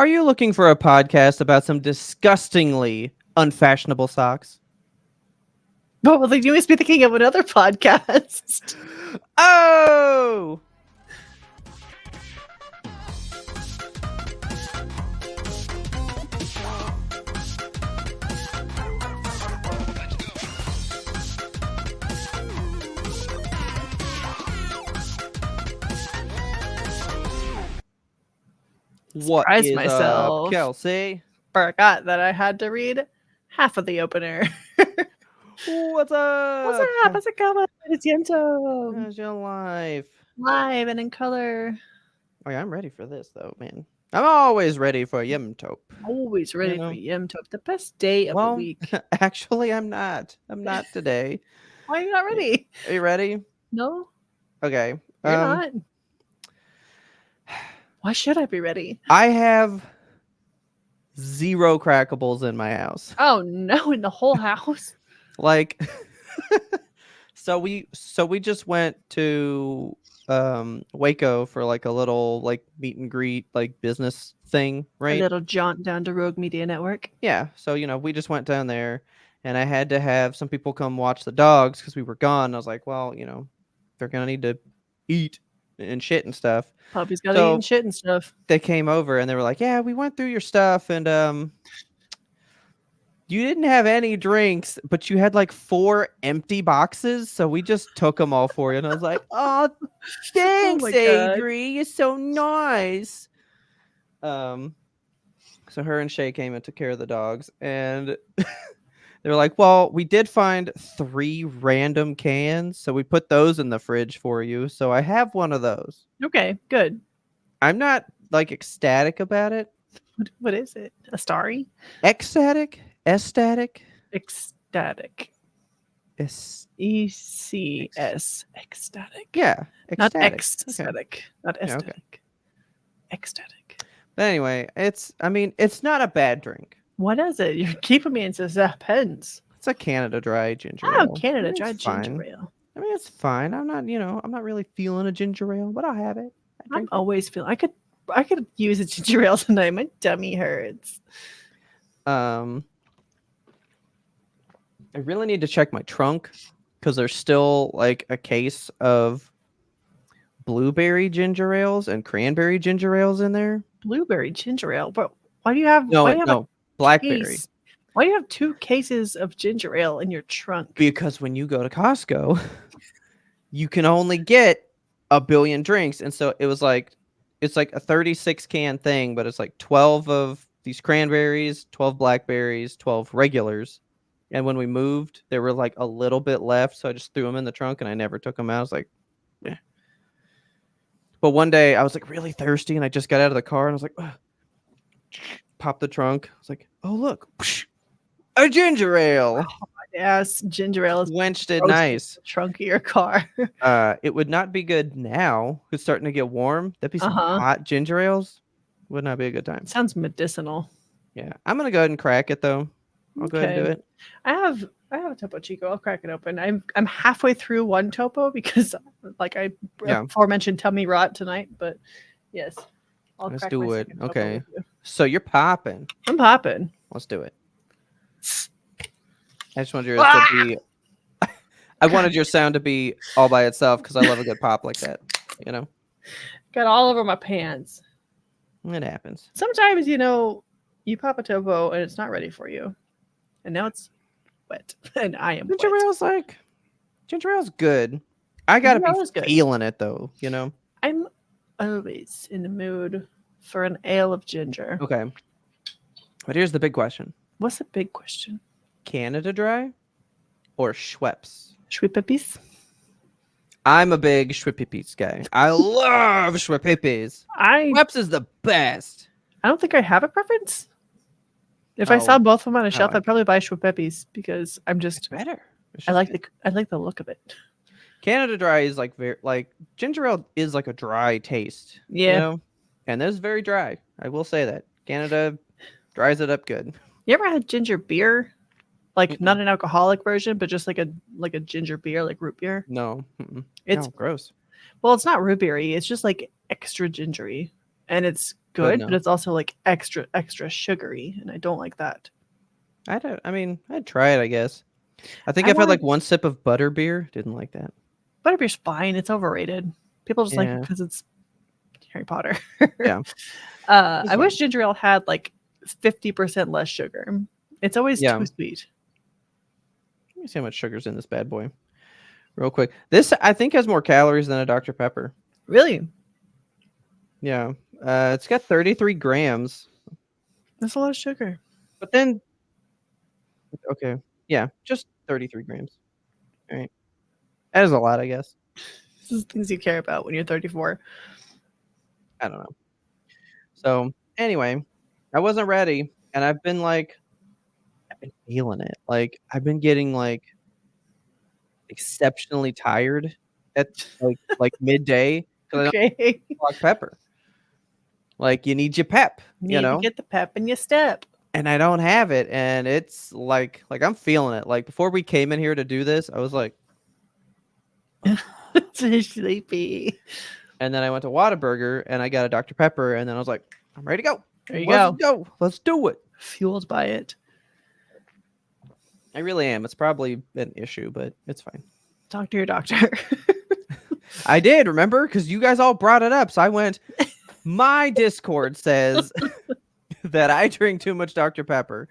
Are you looking for a podcast about some disgustingly unfashionable socks? But well, you must be thinking of another podcast. Oh! What Surprised is up, myself. Kelsey? Forgot that I had to read half of the opener. What's up? What's up? How's it going? It's Yento. How's your life? Live and in color. Oh, yeah, I'm ready for this, though, man. I'm always ready for YMBToAP. Always ready for YMBToAP. The best day of the week. Actually, I'm not. I'm not today. Why are you not ready? Are you ready? No. Okay. You're not. Why should I be ready? I have 0 crackables in my house. Oh no, in the whole house? Like so we just went to Waco for like a little like meet and greet like business thing, right? A little jaunt down to Rogue Media Network. Yeah, so we just went down there and I had to have some people come watch the dogs because we were gone. I was like, well, they're gonna need to eat and shit and stuff. Puppy's gotta eat and shit and stuff. They came over and they were like, yeah, we went through your stuff and you didn't have any drinks, but you had like 4 empty boxes, so we just took them all for you. And I was like, oh, thanks, Adri. You're so nice. So her and Shay came and took care of the dogs, and they were like, well, we did find 3 random cans, so we put those in the fridge for you. So I have one of those. Okay, good. I'm not like ecstatic about it. What is it? A starry? Ecstatic? Ecstatic? Ecstatic. ECS. Ecstatic. Yeah. Ecstatic. Not ecstatic. Okay. Not ecstatic. Okay. Ecstatic. But anyway, it's not a bad drink. What is it? You're keeping me in suspense. It's a Canada Dry ginger ale. Oh, Canada Dry ginger ale. I mean, it's fine. I'm not really feeling a ginger ale, but I'll have it. I'm always feeling. I could use a ginger ale tonight. My tummy hurts. I really need to check my trunk because there's still like a case of blueberry ginger ales and cranberry ginger ales in there. Blueberry ginger ale, but why do you have blackberry? Why do you have 2 cases of ginger ale in your trunk? Because when you go to Costco, you can only get 1 billion drinks, and so it's like a 36 can thing, but it's like 12 of these cranberries, 12 blackberries, 12 regulars. And when we moved, there were like a little bit left, so I just threw them in the trunk and I never took them out. I was like, yeah. But one day I was like really thirsty and I just got out of the car and I was like, ugh. Popped the trunk. I was like, oh look, a ginger ale. Oh, yes, ginger ale is quenched it nice. Trunk of your car. It would not be good now. It's starting to get warm. That'd be some hot ginger ales. Would not be a good time. Sounds medicinal. Yeah, I'm gonna go ahead and crack it though. I'll go ahead and do it. I have a Topo Chico. I'll crack it open. I'm halfway through one Topo because like I aforementioned tummy rot tonight. But yes, let's do it. Okay, so you're popping. I'm popping. Let's do it. I just wanted yours to be. I wanted your sound to be all by itself because I love a good pop like that. Got all over my pants. It happens. Sometimes you pop a Topo and it's not ready for you. And now it's wet, and I am ginger ale's good. I gotta be feeling it though, I'm always in the mood for an ale of ginger. Okay, but here's the big question. What's the big question? Canada Dry or Schweppes? Schweppes. I'm a big Schweppes guy. I love Schweppes. Schweppes is the best. I don't think I have a preference. If I saw both of them on a shelf, I'd probably buy Schweppes because I'm just better. I like the look of it. Canada Dry is like very ginger ale is like a dry taste. Yeah. And this is very dry. I will say that. Canada dries it up good. You ever had ginger beer? Like not an alcoholic version, but just like a ginger beer, like root beer? No. It's gross. Well, it's not root beery. It's just like extra gingery. And it's good, no. but it's also like extra sugary, and I don't like that. I mean, I'd try it, I guess. I think I I've had like want one sip of butterbeer. Didn't like that. butterbeer's fine. It's overrated. People just like it Yeah. because it's Harry Potter. Yeah. It's I fine. wish ginger ale had like 50% less sugar. It's always Yeah. too sweet. Let me see how much sugar's in this bad boy. Real quick. This I think has more calories than a Dr. Pepper. Really? Yeah. It's got 33 grams. That's a lot of sugar. But then okay. Yeah, just 33 grams. All right. That is a lot, I guess. This is things you care about when you're 34. I don't know. So anyway, I wasn't ready, and I've been feeling it. Like I've been getting like exceptionally tired at like midday because I don't Okay. like pepper. Like you need your pep, you Need to know, get the pep in your step. and I don't have it, and it's like I'm feeling it. Like before we came in here to do this, I was like, So sleepy. and then I went to Whataburger and I got a Dr. Pepper, and then I was like, I'm ready to go. There you Let's go. go. Let's do it. Fueled by it. I really am. It's probably an issue, but it's fine. Talk to your doctor. I did, remember? Because you guys all brought it up. So I went, my Discord says that I drink too much Dr. Pepper.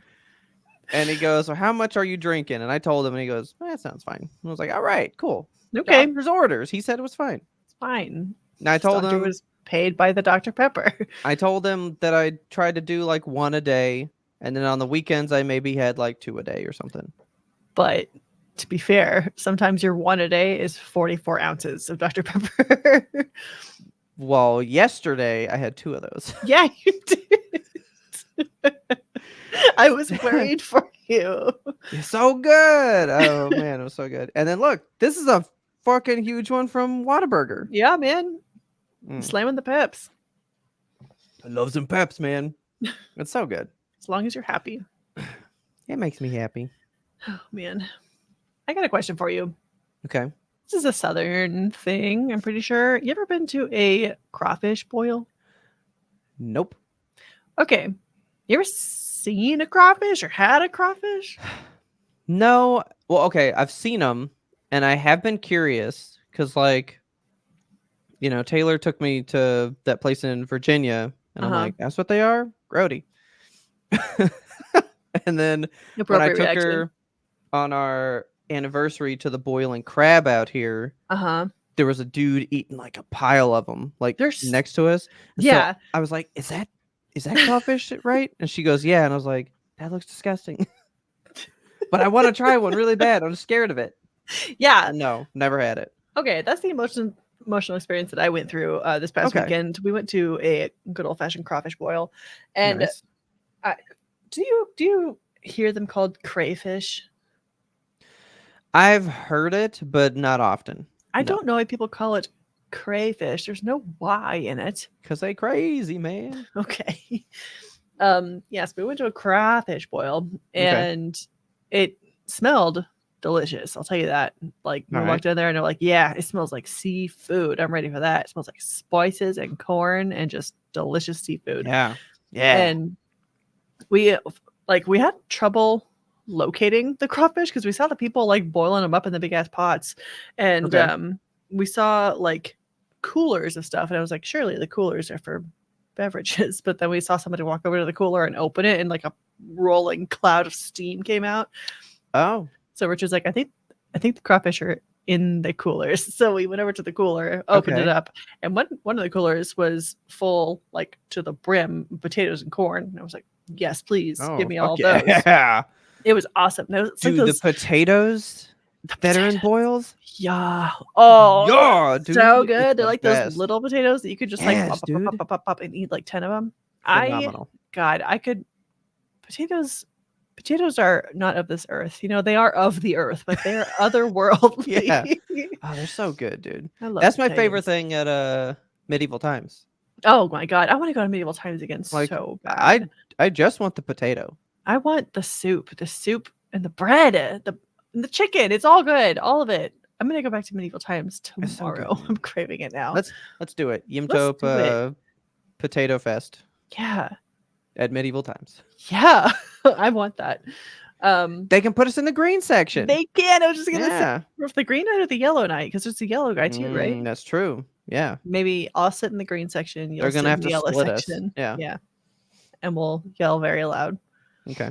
And he goes, well, how much are you drinking? And I told him, and he goes, that sounds fine. And I was like, all right, cool. Okay. Doctor's orders. He said it was fine. It's fine. And I told Doctor him, was paid by the Dr. Pepper. I told him that I tried to do like one a day. And then on the weekends, I maybe had like 2 a day or something. But to be fair, sometimes your one a day is 44 ounces of Dr. Pepper. Well, yesterday I had 2 of those. Yeah, you did. I was worried for you. It's so good. Oh man, it was so good. And then look, this is a fucking huge one from Whataburger. Yeah, man. Mm. Slamming the peps. I love some peps, man. It's so good. As long as you're happy. It makes me happy. Oh, man. I got a question for you. Okay. This is a southern thing, I'm pretty sure. You ever been to a crawfish boil? Nope. Okay. You ever seen a crawfish or had a crawfish? No. Well, okay. I've seen them, and I have been curious because, like, you know, Taylor took me to that place in Virginia, and I'm like, that's what they are? Grody. And then when I took her on our anniversary to the boiling crab out here, there was a dude eating like a pile of them, like next to us. And yeah. So I was like, is that crawfish right? And she goes, yeah. And I was like, that looks disgusting. But I want to try one really bad. I'm scared of it. Yeah. No, never had it. Okay, that's the emotional experience that I went through this past weekend. We went to a good old fashioned crawfish boil, and nice. do you hear them called crayfish? I've heard it, but not often. I don't know why people call it crayfish. There's no Y in it. Because they crazy, man. Okay. Yes, we went to a crawfish boil, and it smelled delicious. I'll tell you that. Like, we walked in there and they're like, yeah, it smells like seafood. I'm ready for that. It smells like spices and corn and just delicious seafood. Yeah. Yeah. And we had trouble locating the crawfish because we saw the people like boiling them up in the big ass pots, and we saw like coolers of stuff, and I was like, surely the coolers are for beverages. But then we saw somebody walk over to the cooler and open it, and like a rolling cloud of steam came out. Oh, so Rich was like, I think the crawfish are in the coolers. So we went over to the cooler, opened it up, and one of the coolers was full, like to the brim, potatoes and corn. And I was like, yes, please give me all those. Yeah, it was awesome. Dude, like the potatoes that are in boils? Yeah. Oh, yeah, dude. So good. They're like those little potatoes that you could just like pop and eat like 10 of them. Phenomenal. Potatoes are not of this earth. You know, they are of the earth, but they are otherworldly. Yeah. Oh, they're so good, dude. That's my favorite thing at Medieval Times. Oh my god, I want to go to Medieval Times again so bad. I just want the potato. I want the soup and the bread, the chicken. It's all good, all of it. I'm gonna go back to Medieval Times tomorrow. So I'm craving it now. Let's do it. YMBToAP Potato Fest. Yeah. at medieval times. Yeah. I want that. They can put us in the green section. They can. I was just gonna say, Yeah. if the green knight or the yellow knight, because it's a yellow guy too, right? That's true. Yeah. Maybe I'll sit in the green section. You'll They're sit gonna in have the to yellow split us. section. Yeah. Yeah. And we'll yell very loud. Okay.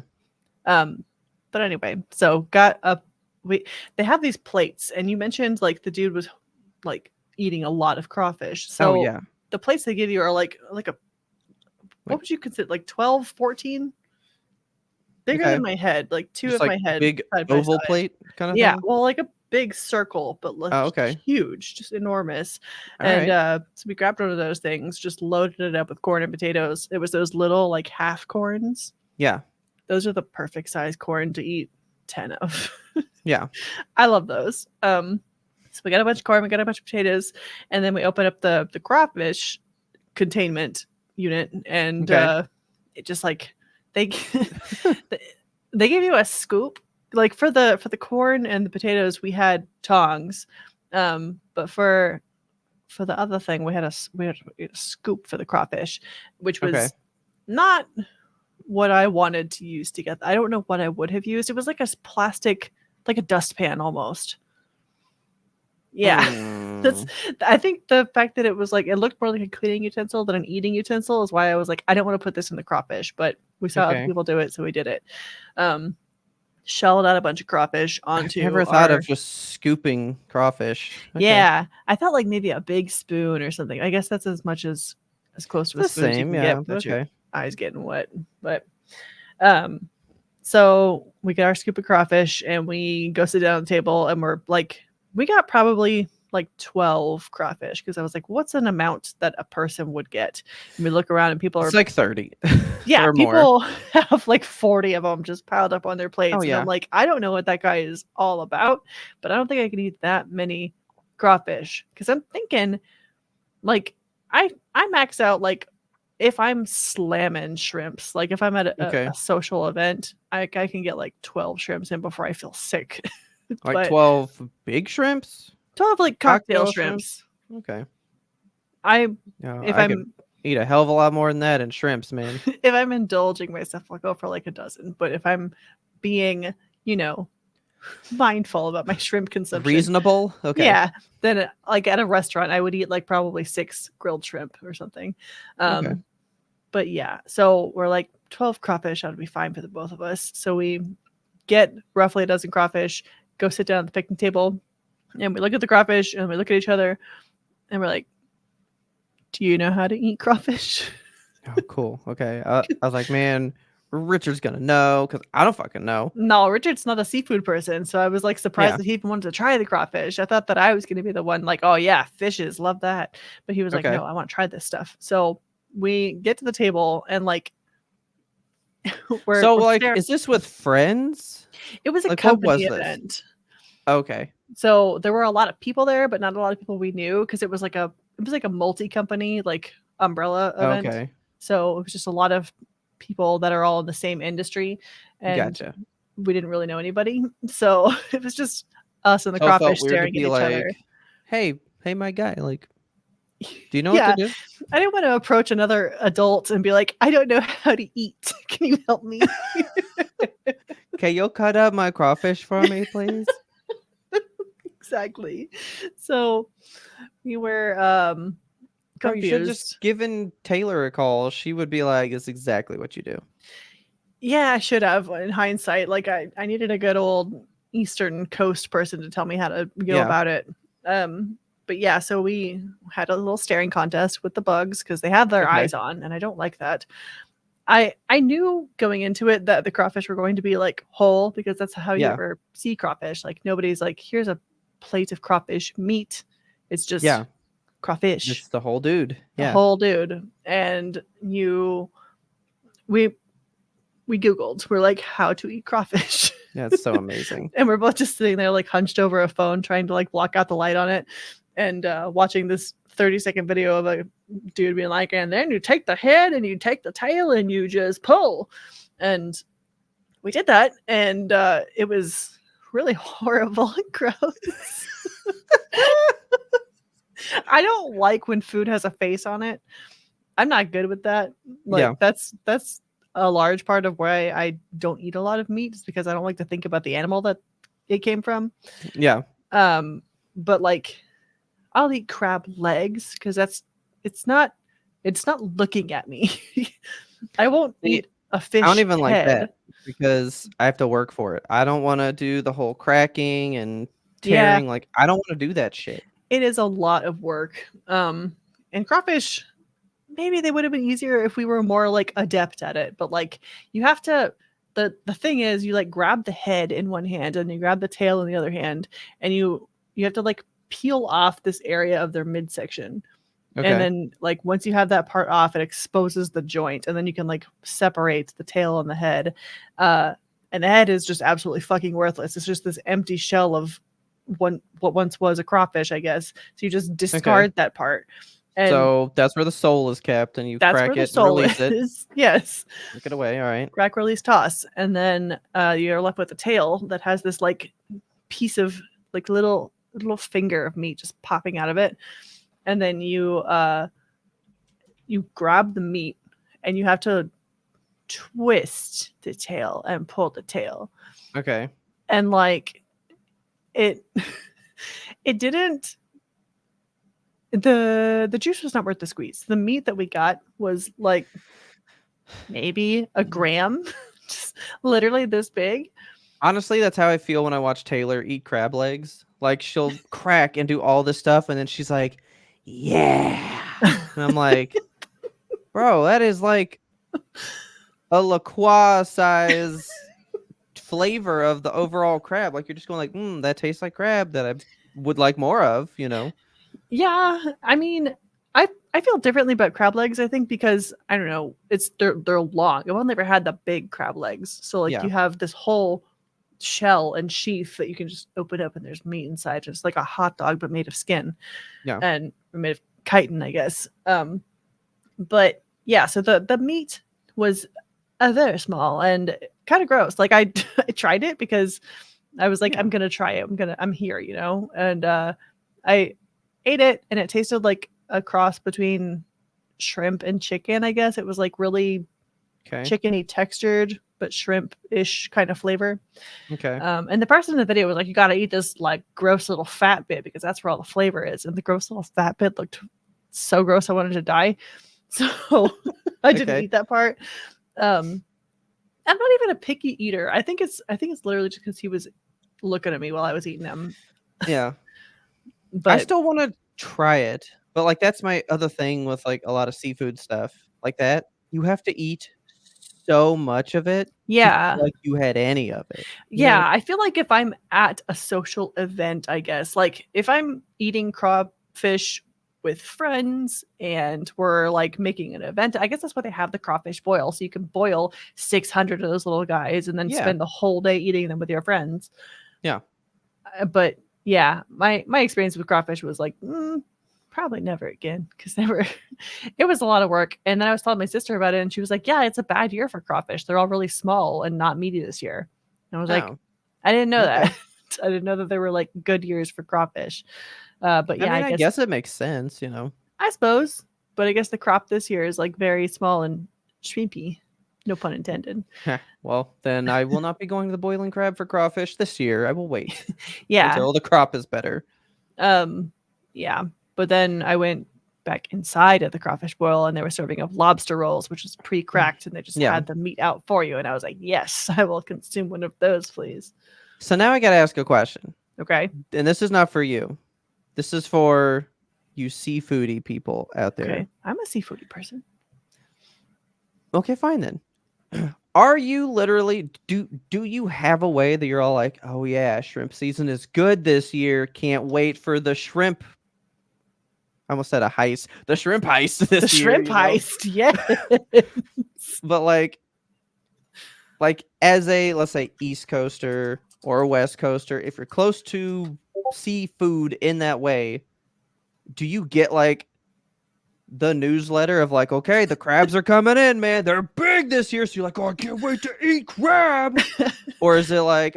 But anyway, so they have these plates, and you mentioned like the dude was like eating a lot of crawfish. So Oh yeah. the plates they give you are like a what would you consider, like 12, 14? Bigger Okay. than my head, like two Just of like my head big side by oval side. plate kind of Yeah, thing. well, like a big circle, but like Oh, okay. huge, just enormous. All And right. so we grabbed one of those things, just loaded it up with corn and potatoes. It was those little like half corns. Yeah. Those are the perfect size corn to eat 10 of. Yeah. I love those. So we got a bunch of corn, we got a bunch of potatoes, and then we open up the crawfish containment unit, and Okay. it just like they they give you a scoop. Like for the corn and the potatoes, we had tongs, but for the other thing, we had a scoop for the crawfish, which Okay. was not what I wanted to use to get. I don't know what I would have used. It was like a plastic, like a dustpan almost. Yeah. That's, I think the fact that it was like, it looked more like a cleaning utensil than an eating utensil is why I was like, I don't want to put this in the crawfish, but we saw other Okay. people do it, so we did it. Shelled out a bunch of crawfish I've onto never thought of just scooping crawfish. Okay. Yeah, I thought like maybe a big spoon or something. I guess that's as much as close to a It's the spoon as you same, can yeah. get without your Okay. eyes getting wet. But so we get our scoop of crawfish and we go sit down at the table, and we're like, we got probably like 12 crawfish, because I was like, what's an amount that a person would get? And we look around and people It's are like 30 yeah, or more. people have like 40 of them just piled up on their plates. Oh And yeah. I'm like, I don't know what that guy is all about, but I don't think I can eat that many crawfish, because I'm thinking like I max out like if I'm slamming shrimps, like if I'm at Okay. a social event, I can get like 12 shrimps in before I feel sick. Like But 12 big shrimps? 12 like cocktail shrimps. Okay. I No, if I could I'm eat a hell of a lot more than that in shrimps, man. if I'm indulging myself, I'll go for like a dozen. But if I'm being, mindful about my shrimp consumption, Reasonable? Okay. yeah, then like at a restaurant, I would eat like probably 6 grilled shrimp or something. Okay. But yeah, so we're like 12 crawfish ought to be fine for the both of us. So we get roughly a dozen crawfish, go sit down at the picnic table, and we look at the crawfish and we look at each other and we're like, do you know how to eat crawfish? Oh, cool. Okay. I was like, man, Richard's gonna know, because I don't fucking know. No, Richard's not a seafood person, so I was like surprised Yeah. that he even wanted to try the crawfish. I thought that I was going to be the one like, oh yeah, fishes, love that. But he was like, Okay. no, I want to try this stuff. So we get to the table and like we're like, staring. is this with friends? It was a Like, what was company this? event. Okay. So there were a lot of people there, but not a lot of people we knew, because it was like a multi-company like umbrella event. Okay. So it was just a lot of people that are all in the same industry, and Gotcha. we didn't really know anybody. So it was just us and the So it felt crawfish weird to staring at be each like, other. hey, my guy, like, do you know Yeah, what to do? I didn't want to approach another adult and be like, I don't know how to eat. Can you help me? Okay, you'll cut up my crawfish for me, please. Exactly. So we were Bro, you should have confused. just given Taylor a call. She would be like, it's exactly what you do. Yeah, I should have in hindsight. Like I needed a good old Eastern Coast person to tell me how to go about it. But yeah, so we had a little staring contest with the bugs because they have their eyes on, and I don't like that. I knew going into it that the crawfish were going to be like whole, because that's how you ever see crawfish. Like nobody's like, here's a plate of crawfish meat. It's just crawfish. Just the whole dude. The whole dude. And we Googled. We're like, how to eat crawfish. That's so amazing. And we're both just sitting there like hunched over a phone trying to like block out the light on it, and watching this 30-second video of a dude being like, and then you take the head and you take the tail and you just pull. And we did that, and it was really horrible and gross. I don't like when food has a face on it. I'm not good with that. Yeah. Like that's a large part of why I don't eat a lot of meat is because I don't like to think about the animal that it came from. Yeah. But like I'll eat crab legs because it's not looking at me. I won't See, eat a I don't fish even like head. that because I have to work for it. I don't want to do the whole cracking and Yeah, tearing. Like, I don't want to do that shit. it is a lot of work. And crawfish, maybe they would have been easier if we were more like adept at it. But like you have to the thing is you like grab the head in one hand and you grab the tail in the other hand and you have to like peel off this area of their midsection. And Okay. then like once you have that part off, it exposes the joint and then you can like separate the tail and the head. And the head is just absolutely fucking worthless. It's just this empty shell of what once was a crawfish, I guess. So you just Okay. discard that part. And So that's where the soul is kept, and you that's where crack the it and soul release it. is. Yes. Take it away. All right. Crack, release, toss. And then you're left with the tail that has this like piece of like little finger of meat just popping out of it. And then you grab the meat and you have to twist the tail and pull the tail. Okay. And like it it didn't the juice was not worth the squeeze. The meat that we got was like maybe a gram, just literally this big. Honestly, that's how I feel when I watch Taylor eat crab legs. Like, she'll crack and do all this stuff, and then she's like, "Yeah," and I'm like, "Bro, that is like a La Croix size flavor of the overall crab. Like, you're just going like, that tastes like crab that I would like more of, you know?" Yeah, I mean, I feel differently about crab legs. I think because I don't know, they're long. I've never had the big crab legs, so like Yeah. you have this whole shell and sheath that you can just open up and there's meat inside. It's like a hot dog but made of skin Yeah. and made of chitin, I guess. But yeah, so the meat was very small and kind of gross. Like I I tried it because I was like, Yeah. I'm gonna try it. I'm here, you know. And I ate it and it tasted like a cross between shrimp and chicken, I guess. It was like really Okay. chickeny textured, but shrimp-ish kind of flavor. Okay. And the person in the video was like, you got to eat this like gross little fat bit because that's where all the flavor is. And the gross little fat bit looked so gross. I wanted to die. So I didn't Okay. eat that part. I'm not even a picky eater. I think it's literally just because he was looking at me while I was eating them. Yeah. I But still want to try it, but like that's my other thing with like a lot of seafood stuff like that. You have to eat so much of it to yeah, feel like you had any of it. You know? yeah, I feel like if I'm at a social event, I guess, like if I'm eating crawfish with friends and we're like making an event, I guess that's why they have the crawfish boil. So you can boil 600 of those little guys and then Yeah. spend the whole day eating them with your friends. Yeah. But yeah, my experience with crawfish was like, probably never again because never it was a lot of work. And then I was telling my sister about it and she was like, yeah, it's a bad year for crawfish. They're all really small and not meaty this year. And I was like, Oh, I didn't know okay. that. I didn't know that there were like good years for crawfish. But I yeah, mean, I I guess guess it makes sense, you know. I suppose. But I guess the crop this year is like very small and shrimpy. No pun intended. Well, then I will not be going to the boiling crab for crawfish this year. I will wait Yeah. until the crop is better. Yeah. But then I went back inside of the crawfish boil and they were serving up lobster rolls, which was pre-cracked, and they just Yeah. had the meat out for you. And I was like, yes, I will consume one of those, please. So now I got to ask a question. Okay. And this is not for you. This is for you seafoody people out there. Okay. I'm a seafoody person. Okay, fine then. Are you literally do you have a way that you're all like, oh yeah, shrimp season is good this year. Can't wait for the shrimp. I almost said a heist. The shrimp heist this The year, shrimp you know? heist. Yes. But like as a let's say East Coaster or a West Coaster, if you're close to seafood in that way, do you get like the newsletter of like, okay, the crabs are coming in, man. They're big this year. So you're like, oh, I can't wait to eat crab. Or is it like,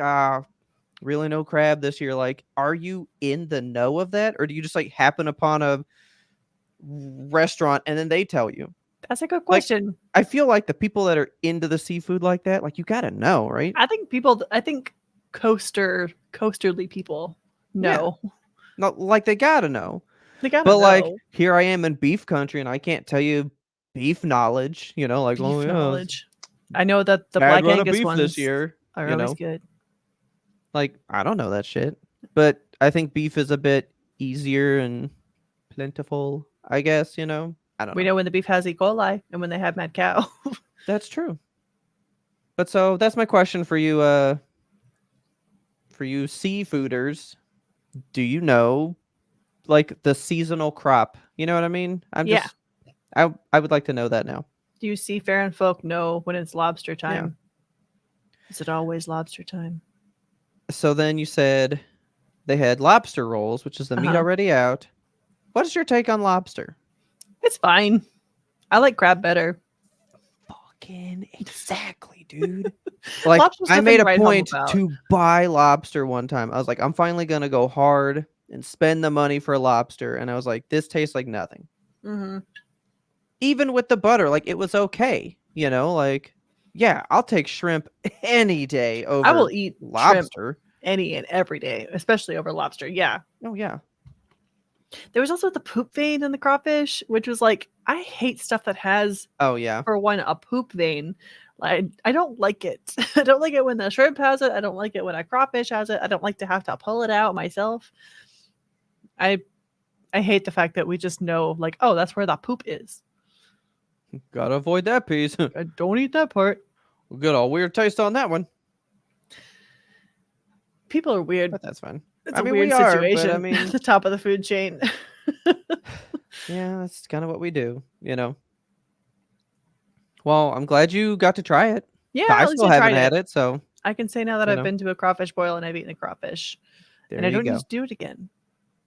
really no crab this year? Like, are you in the know of that? Or do you just like happen upon a restaurant and then they tell you? That's a good Like, question. I feel like the people that are into the seafood like that, like you gotta know, right? I think coasterly people Yeah. know. Not like they gotta know. They gotta But like know. here I am in beef country and I can't tell you beef knowledge, like, oh Beef yeah, knowledge. I know that the bad Black run of Angus beef this ones year, are always good. Like I don't know that shit. But I think beef is a bit easier and plentiful, I guess, I don't We know. know when the beef has E. coli and when they have mad cow. That's true. But so that's my question for you seafooders. Do you know like the seasonal crop? You know what I mean? Yeah. I would like to know that now. Do you seafaring folk know when it's lobster Yeah. time? Is it always lobster time? So then you said they had lobster rolls, which is the meat already out. What is your take on lobster? It's fine. I like crab better. Fucking exactly, dude. Like Lobster's I nothing made to a write home point about. to buy lobster one time. I was like, I'm finally gonna go hard and spend the money for lobster, and I was like, this tastes like nothing. Mm-hmm. Even with the butter, like it was okay. Like yeah, I'll take shrimp any day I will over eat shrimp lobster. any and every day, especially over lobster. Yeah. Oh yeah. There was also the poop vein in the crawfish, which was like, I hate stuff that has, Oh yeah. for one, a poop vein. I don't like it. I don't like it when the shrimp has it. I don't like it when a crawfish has it. I don't like to have to pull it out myself. I hate the fact that we just know, like, oh, that's where that poop is. Gotta avoid that piece. I don't eat that part. We'll get all weird taste on that one. People are weird. But that's fine. It's a weird situation at the top of the food chain. Yeah, that's kind of what we do, Well, I'm glad you got to try it. Yeah, I at least still I haven't tried had it. it, so I can say now that you I've know. been to a crawfish boil and I've eaten a crawfish. There And I you don't go. need to do it again.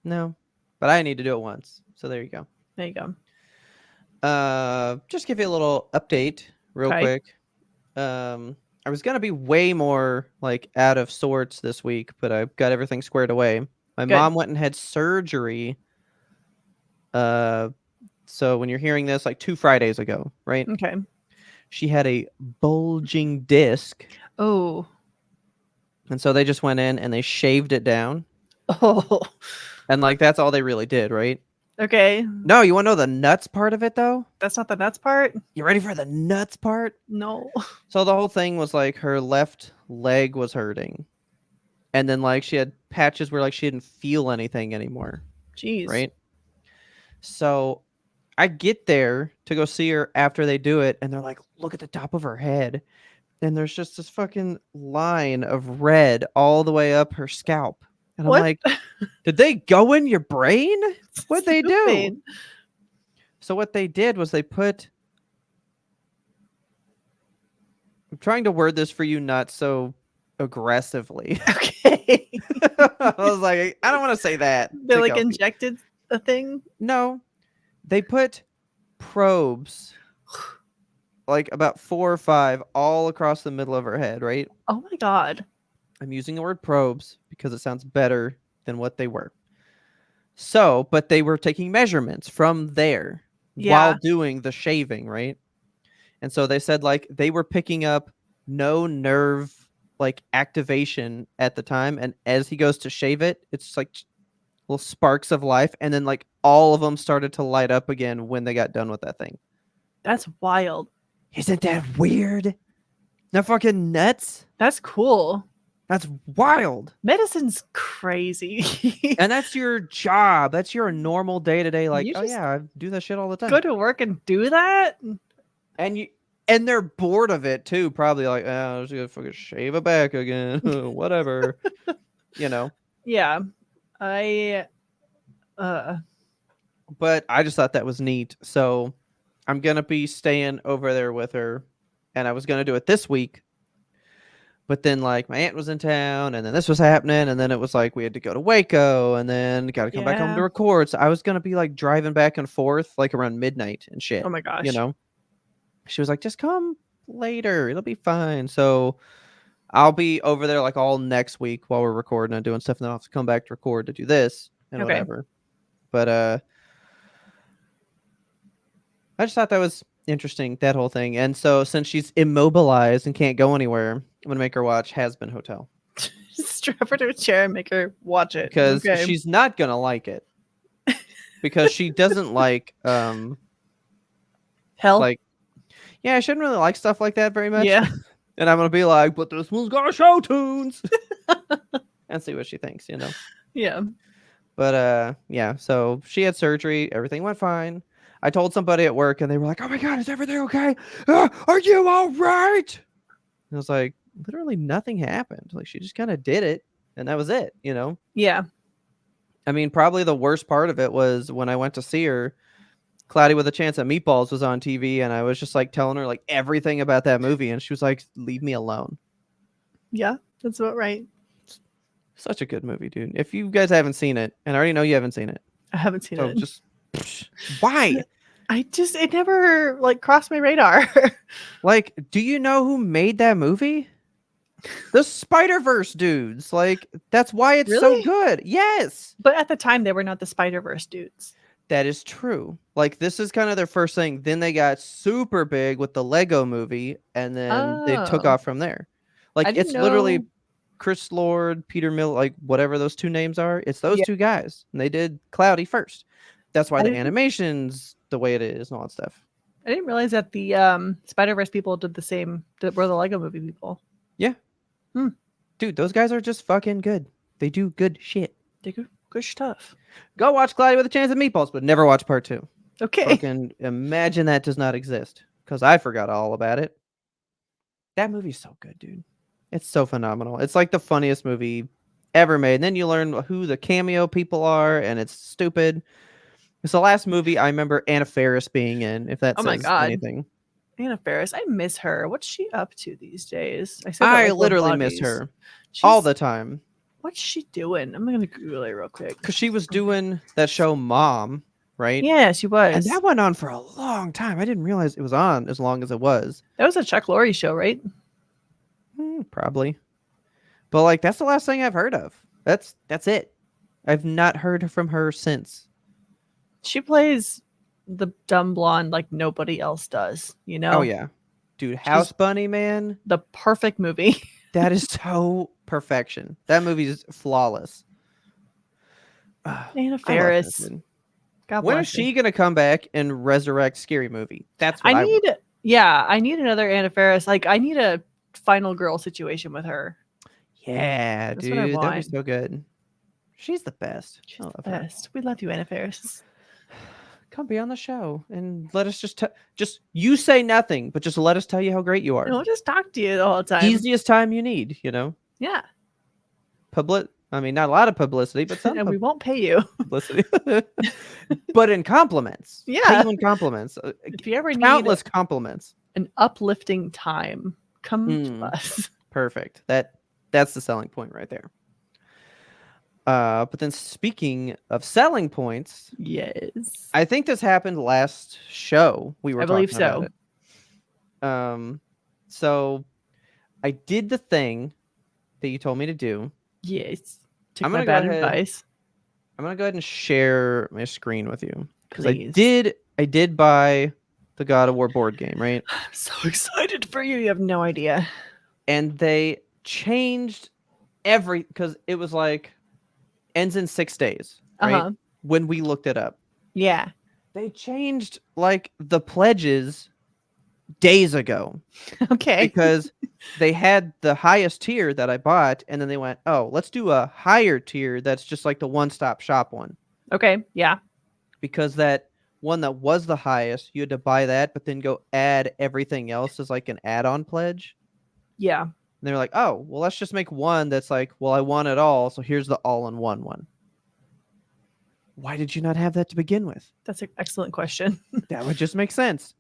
No, but I need to do it once. So there you go. There you go. Just give you a little update real quick. I was gonna be way more like out of sorts this week, but I got everything squared away. My mom went and had surgery. So when you're hearing this, like 2 Fridays ago, right? Okay. She had a bulging disc. Oh. And so they just went in and they shaved it down. Oh. And like that's all they really did, right? Okay. No, you want to know the nuts part of it though? That's not the nuts part? You ready for the nuts part? No. So the whole thing was like her left leg was hurting. And then like she had patches where like she didn't feel anything anymore. Jeez. Right? So I get there to go see her after they do it, and they're like, look at the top of her head. And there's just this fucking line of red all the way up her scalp. And I'm like, did they go in your brain? What'd they do? So what they did was they put... I'm trying to word this for you not so aggressively. Okay. I was like, I don't want to say that. They like injected a thing? No. They put probes, like about 4 or 5, all across the middle of her head, right? Oh my God. I'm using the word probes because it sounds better than what they were. So, but they were taking measurements from there while doing the shaving, right? And so they said like they were picking up no nerve like activation at the time. And as he goes to shave it, it's like little sparks of life. And then like all of them started to light up again when they got done with that thing. That's wild. Isn't that weird? That fucking nuts? That's cool. That's wild. Medicine's crazy. And that's your job. That's your normal day-to-day, like, oh yeah, I do that shit all the time. Go to work and do that? And they're bored of it too, probably like, oh, I'm just gonna fucking shave it back again. Whatever. Yeah. But I just thought that was neat. So I'm gonna be staying over there with her. And I was gonna do it this week. But then, like, my aunt was in town, and then this was happening, and then it was like we had to go to Waco, and then got to come back home to record. So I was gonna be like driving back and forth, like around midnight and shit. Oh my gosh! She was like, "Just come later; it'll be fine." So I'll be over there like all next week while we're recording and doing stuff, and then I'll have to come back to record to do this and whatever. But I just thought that was interesting, that whole thing. And so since she's immobilized and can't go anywhere, I'm gonna make her watch Has Been Hotel Strap her to a chair and make her watch it. because Okay. she's not gonna like it because she doesn't like Hell. like yeah, I shouldn't really like stuff like that very much. Yeah. And I'm gonna be like, but this one's got show tunes and see what she thinks, you know. Yeah. But yeah, so she had surgery, everything went fine. I told somebody at work and they were like, "Oh my god, is everything okay? Are you all right?" And I was like, literally nothing happened. Like she just kind of did it and that was it, you know. Yeah. I mean, probably the worst part of it was when I went to see her. Cloudy with a Chance at Meatballs was on TV and I was just like telling her like everything about that movie and she was like, "Leave me alone." Yeah. That's about right. Such a good movie, dude. If you guys haven't seen it, and I already know you haven't seen it, I haven't seen so it. just why? It never like crossed my radar. Like, do you know who made that movie? The Spider-Verse dudes. Like, that's why it's so Really? good. Yes. But at the time, they were not the Spider-Verse dudes. That is true. Like, this is kind of their first thing. Then they got super big with the Lego movie, and then they took Oh. off from there. Like, I didn't it's literally know. Chris Lord, Peter Mill, like whatever those two names are. It's those Yeah. two guys, and they did Cloudy first. That's why I the didn't animation's the way it is and all that stuff. I didn't realize that the Spider-Verse people did the same. Were the Lego movie people. Yeah. Hmm. Dude, those guys are just fucking good. They do good shit. They good stuff. Go watch Cloudy with a Chance at Meatballs, but never watch part 2. Okay. Fucking imagine that does not exist because I forgot all about it. That movie's so good, dude. It's so phenomenal. It's like the funniest movie ever made. And then you learn who the cameo people are, and it's stupid. It's the last movie I remember Anna Faris being in, if that Oh my says God. anything. Anna Faris, I miss her. What's she up to these days? I said that I like we're literally miss buddies. her all She's- the time What's she doing? I'm gonna Google it real quick. because she was doing that show Mom, right? Yeah, she was. And that went on for a long time. I didn't realize it was on as long as it was. That was a Chuck Lorre show, right? Probably. But like that's the last thing I've heard of. That's it. I've not heard from her since. She plays the dumb blonde like nobody else does, you know? Oh yeah. Dude, House Bunny, man. The perfect movie. That is so perfection. That movie is flawless. Anna Faris. God When bless is she gonna come back and resurrect Scary Movie? That's what I want. need. Yeah, I need another Anna Faris. Like, I need a final girl situation with her. Yeah, That's what I dude, that'd be want. so good. She's the best. She's I the love her. best. We love you, Anna Faris. Come be on the show and let us just you say nothing, but just let us tell you how great you are. We'll just talk to you the whole time. Easiest time you need, you know. Yeah. I mean, not a lot of publicity, but some And we won't pay you. publicity. But in compliments. Yeah. Pay you in compliments. If you ever need Countless compliments. an uplifting time, come to us. Perfect. That's the selling point right there. But then speaking of selling points, Yes. I think this happened last show. We were I believe talking about it. So I did the thing that you told me to do. Yes. Take I'm my gonna go bad ahead- advice. I'm gonna go ahead and share my screen with you because Please. I did buy the God of War board game, right? I'm so excited for you. You have no idea. And they changed because it was like ends in 6 days, right? Uh-huh. When we looked it up. Yeah. They changed like the pledges days ago Okay. because they had the highest tier that I bought and then they went, "Oh, let's do a higher tier that's just like the one-stop shop one." Okay. Yeah. Because that one that was the highest, you had to buy that but then go add everything else as like an add-on pledge. Yeah. And they're like, "Oh, well, let's just make one that's like, well, I want it all, so here's the all-in-one one." Why did you not have that to begin with? That's an excellent question. That would just make sense.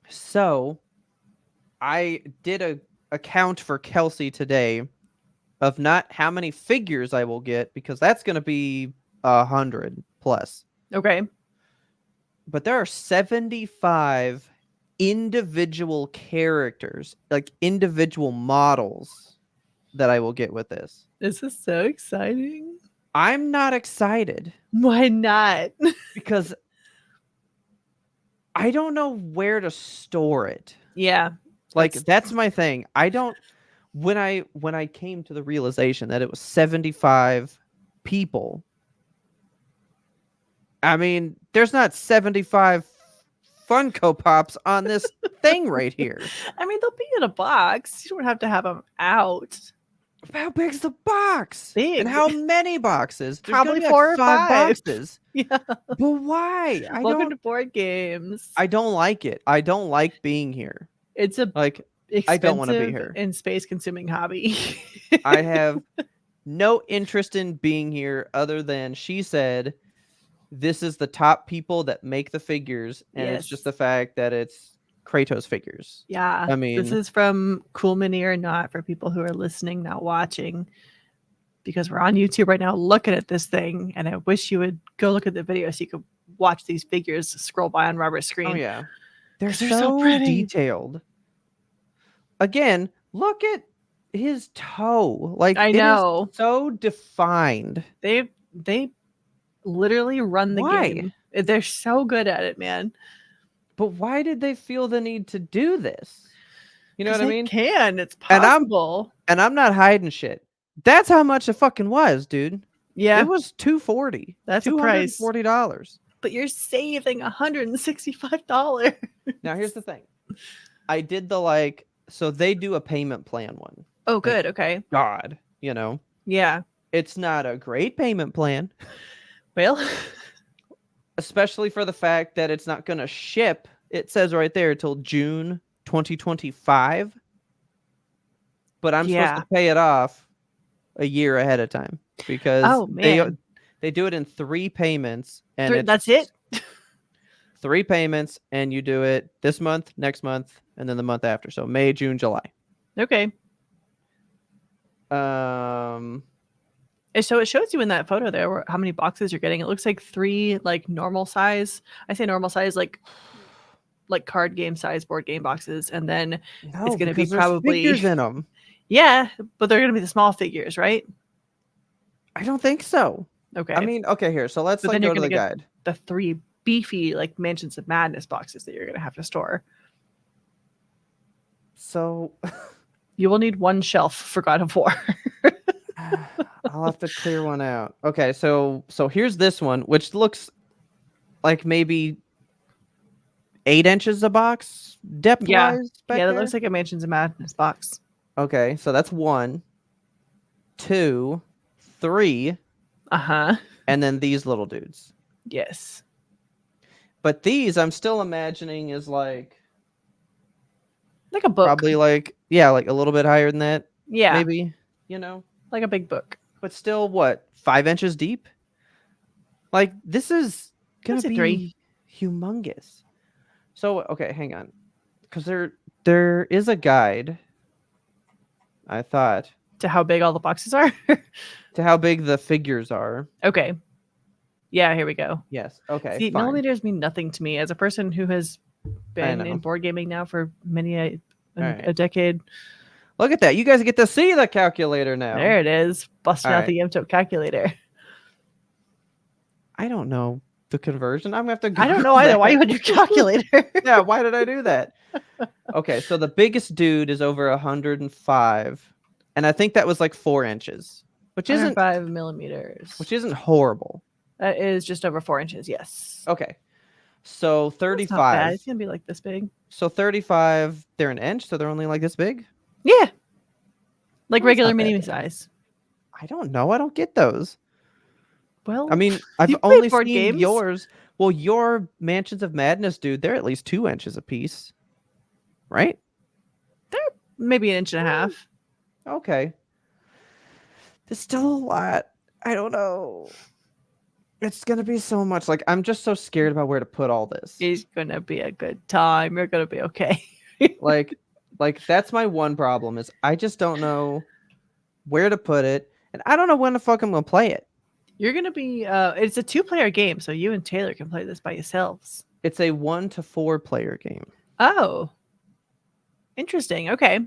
So, I did a count for Kelsey today of not how many figures I will get because that's going to be 100 plus. Okay. But there are 75 individual characters, like individual models that I will get with this. This is so exciting. I'm not excited Why not? because I don't know where to store it. Yeah. Like that's my thing. I don't when I came to the realization that it was 75 people. I mean, there's not 75 Funko Pops on this thing right here. I mean, they'll be in a box. You don't have to have them out. How big's the box? Big. And how many boxes? There's Probably gonna be 4 or like 5 5. boxes. Yeah. But why? Welcome to board games. I don't like it. I don't like being here. It's a Like expensive I don't want to be here. and space consuming hobby. I have no interest in being here other than she said this is the top people that make the figures, and it's just the fact that it's Kratos figures. Yeah. I mean, this is from Cool Mini or Not for people who are listening, not watching, because we're on YouTube right now looking at this thing, and I wish you would go look at the video so you could watch these figures scroll by on Robert's screen. oh yeah, they're so pretty. Detailed. Again, look at his toe. Like I know, it is so defined. They literally run the game. They're so good at it, man. But why did they feel the need to do this? You know what I mean? It's possible. And I'm not hiding shit. That's how much it fucking was, dude. Yeah. It was $240. That's $240. But you're saving $165. Now here's the thing. I did the so they do a payment plan one. Oh, good. Okay. God, you know. Yeah. It's not a great payment plan. Well, especially for the fact that it's not going to ship. It says right there till June 2025. But I'm supposed to pay it off a year ahead of time because they do it in 3 payments, and that's it. 3 payments, and you do it this month, next month, and then the month after. So May, June, July. Okay. So it shows you in that photo there how many boxes you're getting. It looks like 3 normal size. I say normal size, like card game size board game boxes, and then it's going to be probably figures in them. Yeah, but they're going to be the small figures, right? I don't think so. Okay. I mean, okay, here. So let's go to the guide. The 3 beefy Mansions of Madness boxes that you're going to have to store. So you will need 1 shelf for God of War. I'll have to clear one out. Okay, so here's this one, which looks like maybe 8 inches a box depth wise. Yeah, that looks like a Mansions of Madness box. Okay, so that's 1, 2, 3. And then these little dudes. Yes. But these I'm still imagining is like a book. Probably a little bit higher than that. Yeah. Maybe, you know. Like a big book. But still, what, 5 inches deep? Like, this is going to be 3. Humongous. So, okay, hang on. Because there is a guide, I thought. To how big all the boxes are? To how big the figures are. Okay. Yeah, here we go. Yes, okay. See, millimeters mean nothing to me. As a person who has been in board gaming now for many a decade. Look at that. You guys get to see the calculator now. There it is. Busting out the YMBToAP calculator. I don't know the conversion. I'm going to have to I don't know either. Why you had your calculator? Yeah, why did I do that? Okay, so the biggest dude is over 105. And I think that was like 4 inches. Which isn't 5 millimeters. Which isn't horrible. That is just over 4 inches, yes. Okay. So 35. That's not bad. It's going to be like this big. So 35, they're an inch, so they're only like this big? Yeah. Like regular mini size. I don't know. I don't get those. Well, I mean, I've only seen yours. Well, your Mansions of Madness, dude, they're at least 2 inches a piece. Right? They're maybe 1.5 inches. Okay. There's still a lot. I don't know. It's going to be so much. Like, I'm just so scared about where to put all this. It's going to be a good time. You're going to be okay. like, that's my one problem is I just don't know where to put it. And I don't know when the fuck I'm going to play it. You're going to be, it's a 2-player game. So you and Taylor can play this by yourselves. It's a 1 to 4 player game. Oh, interesting. Okay.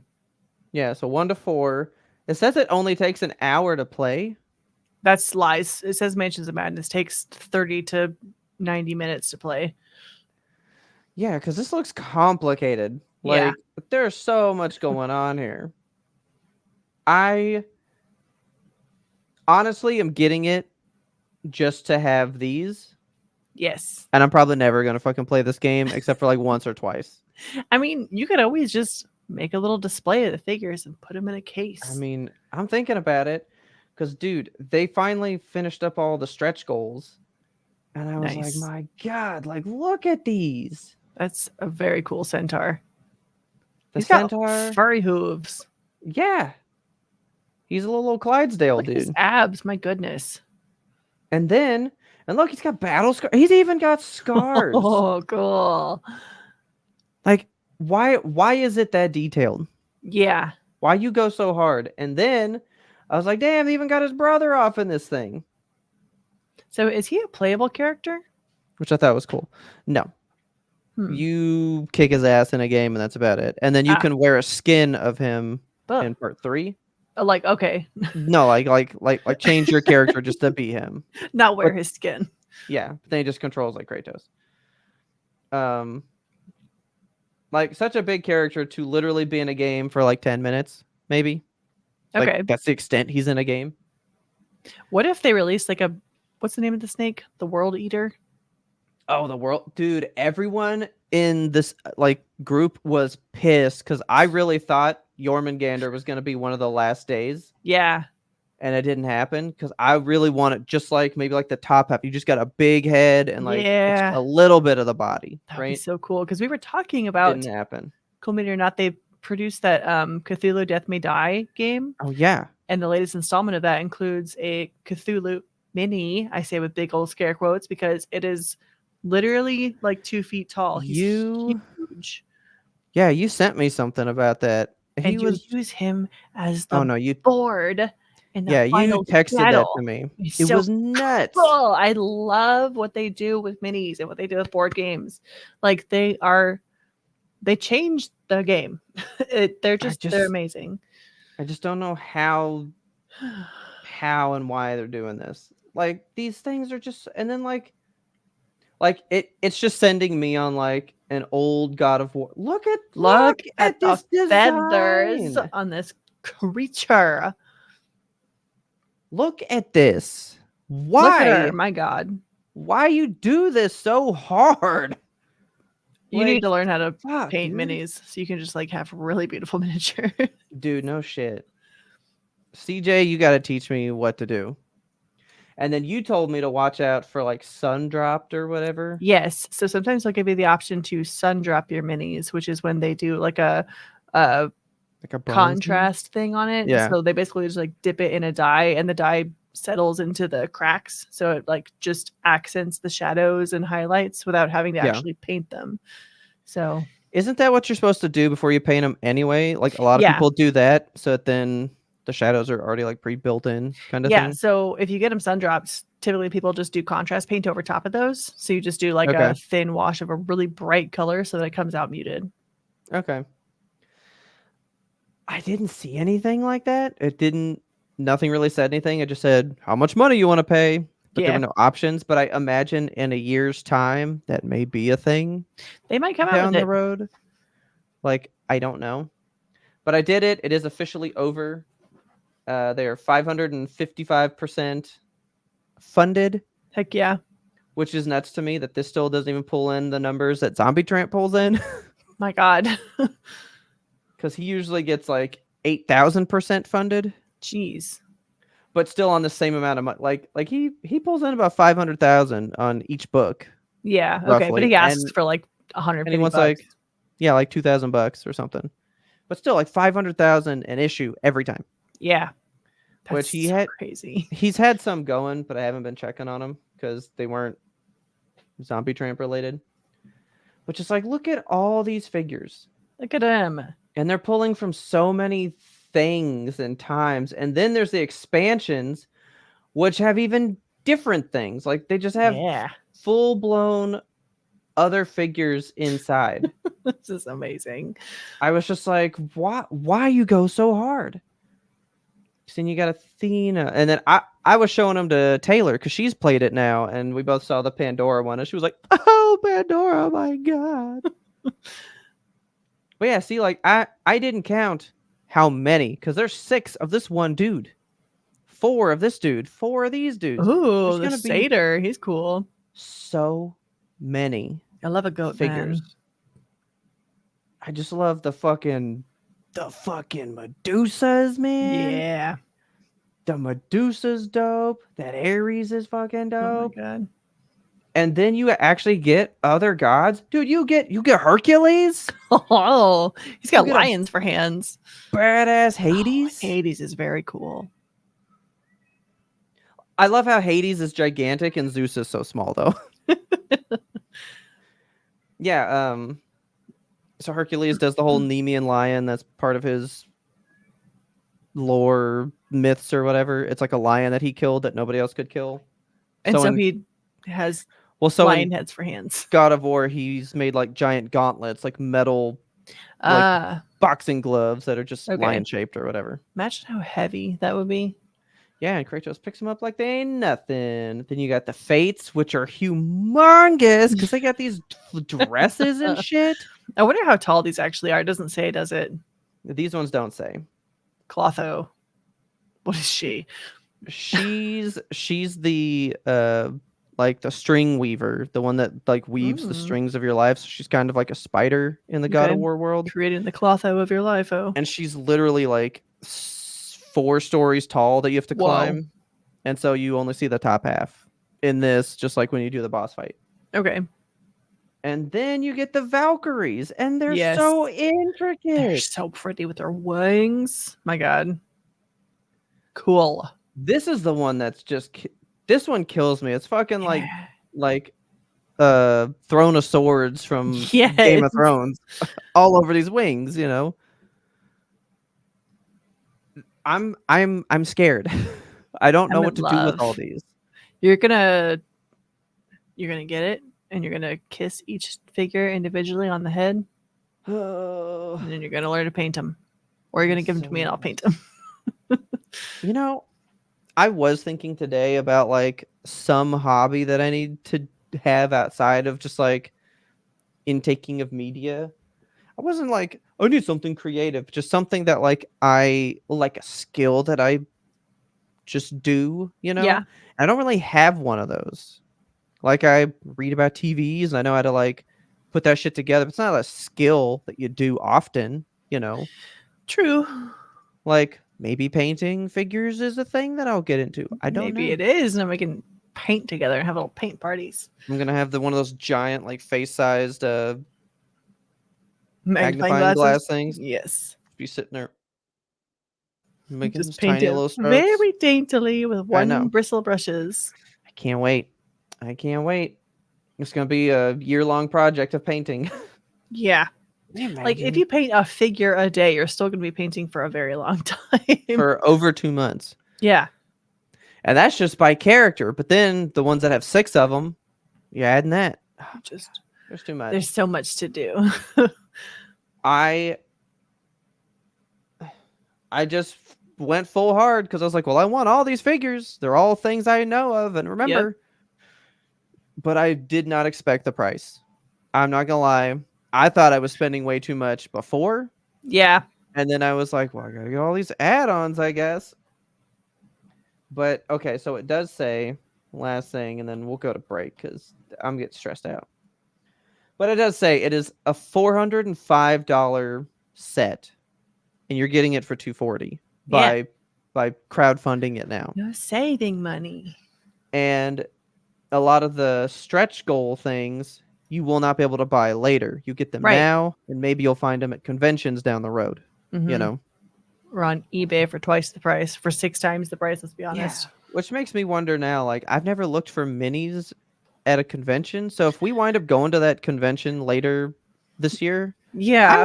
Yeah. So 1 to 4. It says it only takes an hour to play. That's lies. It says Mansions of Madness takes 30 to 90 minutes to play. Yeah, because this looks complicated. Yeah. Like, there's so much going on here. I honestly am getting it just to have these. Yes. And I'm probably never going to fucking play this game except for like once or twice. I mean, you could always just make a little display of the figures and put them in a case. I mean, I'm thinking about it because, dude, they finally finished up all the stretch goals. And I was like, Nice. my God, like, look at these. That's a very cool centaur. The He's got centaur. furry hooves. Yeah. He's a little Clydesdale, Look at his dude. abs. My goodness. And look, he's got battle scars. He's even got scars. Oh, cool. Like, why is it that detailed? Yeah. Why you go so hard? And then I was like, damn, they even got his brother off in this thing. So is he a playable character? Which I thought was cool. No. You kick his ass in a game and that's about it. And then you can wear a skin of him in part 3. Like, okay. No, like change your character just to be him. Not wear his skin. Yeah. But then he just controls like Kratos. Like such a big character to literally be in a game for like 10 minutes, maybe. Like, Okay. that's the extent he's in a game. What if they released like what's the name of the snake? The World Eater? Oh, the world, dude, everyone in this like group was pissed because I really thought Jormungandr was going to be one of the last days. Yeah. And it didn't happen because I really wanted just like maybe like the top half. You just got a big head and like a little bit of the body. That'd right? Be so cool because we were talking about didn't happen. Cool Meter or not, they produced that Cthulhu Death May Die game. Oh, yeah. And the latest installment of that includes a Cthulhu mini, I say with big old scare quotes, because it is literally like 2 feet tall. He's huge. Yeah, you sent me something about that. And you use him as the board in the final you texted battle. that to me. It was nuts. Cool. I love what they do with minis and what they do with board games. Like they changed the game. They're amazing. I just don't know how and why they're doing this. Like these things are just, and then like it's just sending me on like an old God of War. Look at this the feathers on this creature. Look at this. Why? Look at her. My God. Why you do this so hard? You need to learn how to paint minis so you can just like have really beautiful miniature. Dude, no shit. CJ, you got to teach me what to do. And then you told me to watch out for like sun dropped or whatever. Yes. So sometimes they'll give you the option to sun drop your minis, which is when they do like a contrast thing on it. Yeah. So they basically just like dip it in a dye and the dye settles into the cracks. So it like just accents the shadows and highlights without having to actually paint them. So isn't that what you're supposed to do before you paint them anyway? Like a lot of people do that. So that then the shadows are already like pre-built in kind of thing. Yeah. So if you get them sun dropped, typically people just do contrast paint over top of those. So you just do like a thin wash of a really bright color so that it comes out muted. Okay. I didn't see anything like that. Nothing really said anything. It just said how much money you want to pay, but there were no options. But I imagine in a year's time that may be a thing. They might come out down the road. Like, I don't know. But I did it. It is officially over. They are 555% funded. Heck yeah. Which is nuts to me that this still doesn't even pull in the numbers that Zombie Tramp pulls in. My God. Because he usually gets like 8,000% funded. Jeez. But still on the same amount of money. Like he pulls in about 500,000 on each book. Yeah. Roughly. Okay. But he asks for like 150 and he wants bucks. like $2,000 or something. But still like 500,000 an issue every time. Yeah. That's which he had crazy. He's had some going, but I haven't been checking on them because they weren't Zombie Tramp related. But just like, look at all these figures. Look at him. And they're pulling from so many things and times. And then there's the expansions, which have even different things. Like they just have full blown other figures inside. This is amazing. I was just like, why you go so hard? Then you got Athena, and then I I was showing them to Taylor because she's played it now, and we both saw the Pandora one, and she was like, "Oh, Pandora, my god!" But yeah, see, like I didn't count how many because there's 6 of this one dude, 4 of this dude, 4 of these dudes. Ooh, There's the gonna be satyr. He's cool. so many I love a goat figures. man. I just love the fucking Medusas, man. Yeah. The Medusa's dope. That Ares is fucking Oh my dope. god. And then you actually get other gods, dude. You get Hercules. Oh, he's got You get a lions for hands. badass Oh, Hades. Hades is very cool. I love how Hades is gigantic and Zeus is so small, though. Yeah. So Hercules does the whole Nemean lion. That's part of his lore myths or whatever. It's like a lion that he killed that nobody else could kill. And so in, he has so lion in heads for hands. God of War, he's made like giant gauntlets, like metal, like boxing gloves that are just Okay. lion shaped or whatever. Imagine how heavy that would be. Yeah, and Kratos picks them up like they ain't nothing. Then you got the Fates, which are humongous because they got these dresses and shit. I wonder how tall these actually are. It doesn't say, does it? These ones don't say. Clotho. What is she? She's the like the string weaver, the one that like weaves the strings of your life. So she's kind of like a spider in the God of War world. Creating the Clotho of your life, oh. And she's literally like 4 stories tall that you have to climb. And so you only see the top half in this, just like when you do the boss fight. Okay. And then you get the Valkyries, and they're so intricate. They're so pretty with their wings. My god. Cool. This is the one that's just this one kills me. It's fucking like Throne of Swords from Game of Thrones all over these wings, you know. I'm scared. I don't know what to do with all these. You're gonna get it, and you're gonna kiss each figure individually on the head, and then you're gonna learn to paint them, or you're gonna give them to me and I'll paint them. You know, I was thinking today about like some hobby that I need to have outside of just like intaking of media. I wasn't like, I need something creative, just something that like I like a skill that I just do, you know? Yeah. I don't really have one of those. Like I read about TVs and I know how to like put that shit together. But it's not a skill that you do often, you know? True. Like maybe painting figures is a thing that I'll get into. I don't know. Maybe it is, and then we can paint together and have little paint parties. I'm gonna have one of those giant like face-sized magnifying glass things. Yes. Be sitting there making Just tiny paint little it strokes. very daintily with one bristle brushes. I can't wait. It's gonna be a year-long project of painting. Yeah. Like if you paint a figure a day, you're still gonna be painting for a very long time. For over 2 months. Yeah. And that's just by character. But then the ones that have 6 of them, you're adding that. There's too much. There's so much to do. I just went full hard because I was like, well, I want all these figures. They're all things I know of and remember. Yep. But I did not expect the price. I'm not gonna lie. I thought I was spending way too much before. Yeah. And then I was like, well, I gotta get all these add-ons, I guess. But okay, so it does say last thing, and then we'll go to break because I'm getting stressed out. But it does say it is a $405 set, and you're getting it for $240 by crowdfunding it now. You're saving money. And a lot of the stretch goal things you will not be able to buy later. You get them now, and maybe you'll find them at conventions down the road. Mm-hmm. You know, or on eBay for twice the price, for 6 times the price. Let's be honest. Yeah. Which makes me wonder now. Like, I've never looked for minis at a convention, so if we wind up going to that convention later this year, I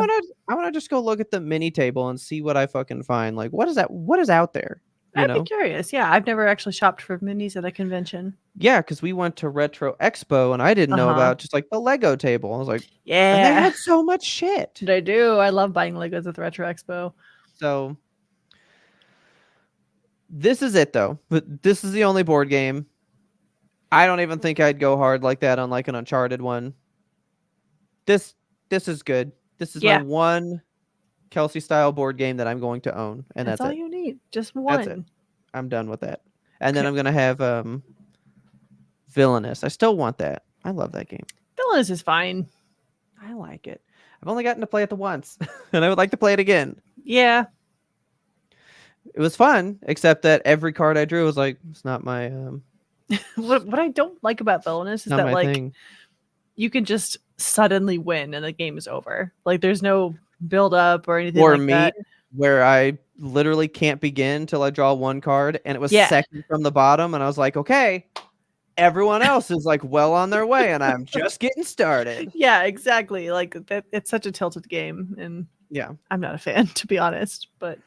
want to just go look at the mini table and see what I fucking find. Like, what is that? What is out there? I'd be curious. Yeah, I've never actually shopped for minis at a convention. Yeah, because we went to Retro Expo and I didn't know about just like the Lego table. I was like, yeah, and they had so much shit. They do. I love buying Legos at the Retro Expo. So This is it though. But this is the only board game. I don't even think I'd go hard like that on like an Uncharted one. This is good. This is my Yeah. one Kelsey style board game that I'm going to own, and That's that's all it. you need. Just That's it. one. I'm done with that. And then Okay. I'm gonna have Villainous. I still want that. I love that game. Villainous is fine. I like it. I've only gotten to play it the once, and I would like to play it again. Yeah. It was fun, except that every card I drew was like, it's not my What I don't like about Villainous is not that my like thing. you can just suddenly win and the game is over. Like there's no build up or anything Or like me, that. where I literally can't begin till I draw one card, and it was Yeah. second from the bottom, and I was like, okay, everyone else is like well on their way, and I'm just getting started. Yeah, exactly. Like that, it's such a tilted game, and Yeah, I'm not a fan, to be honest. But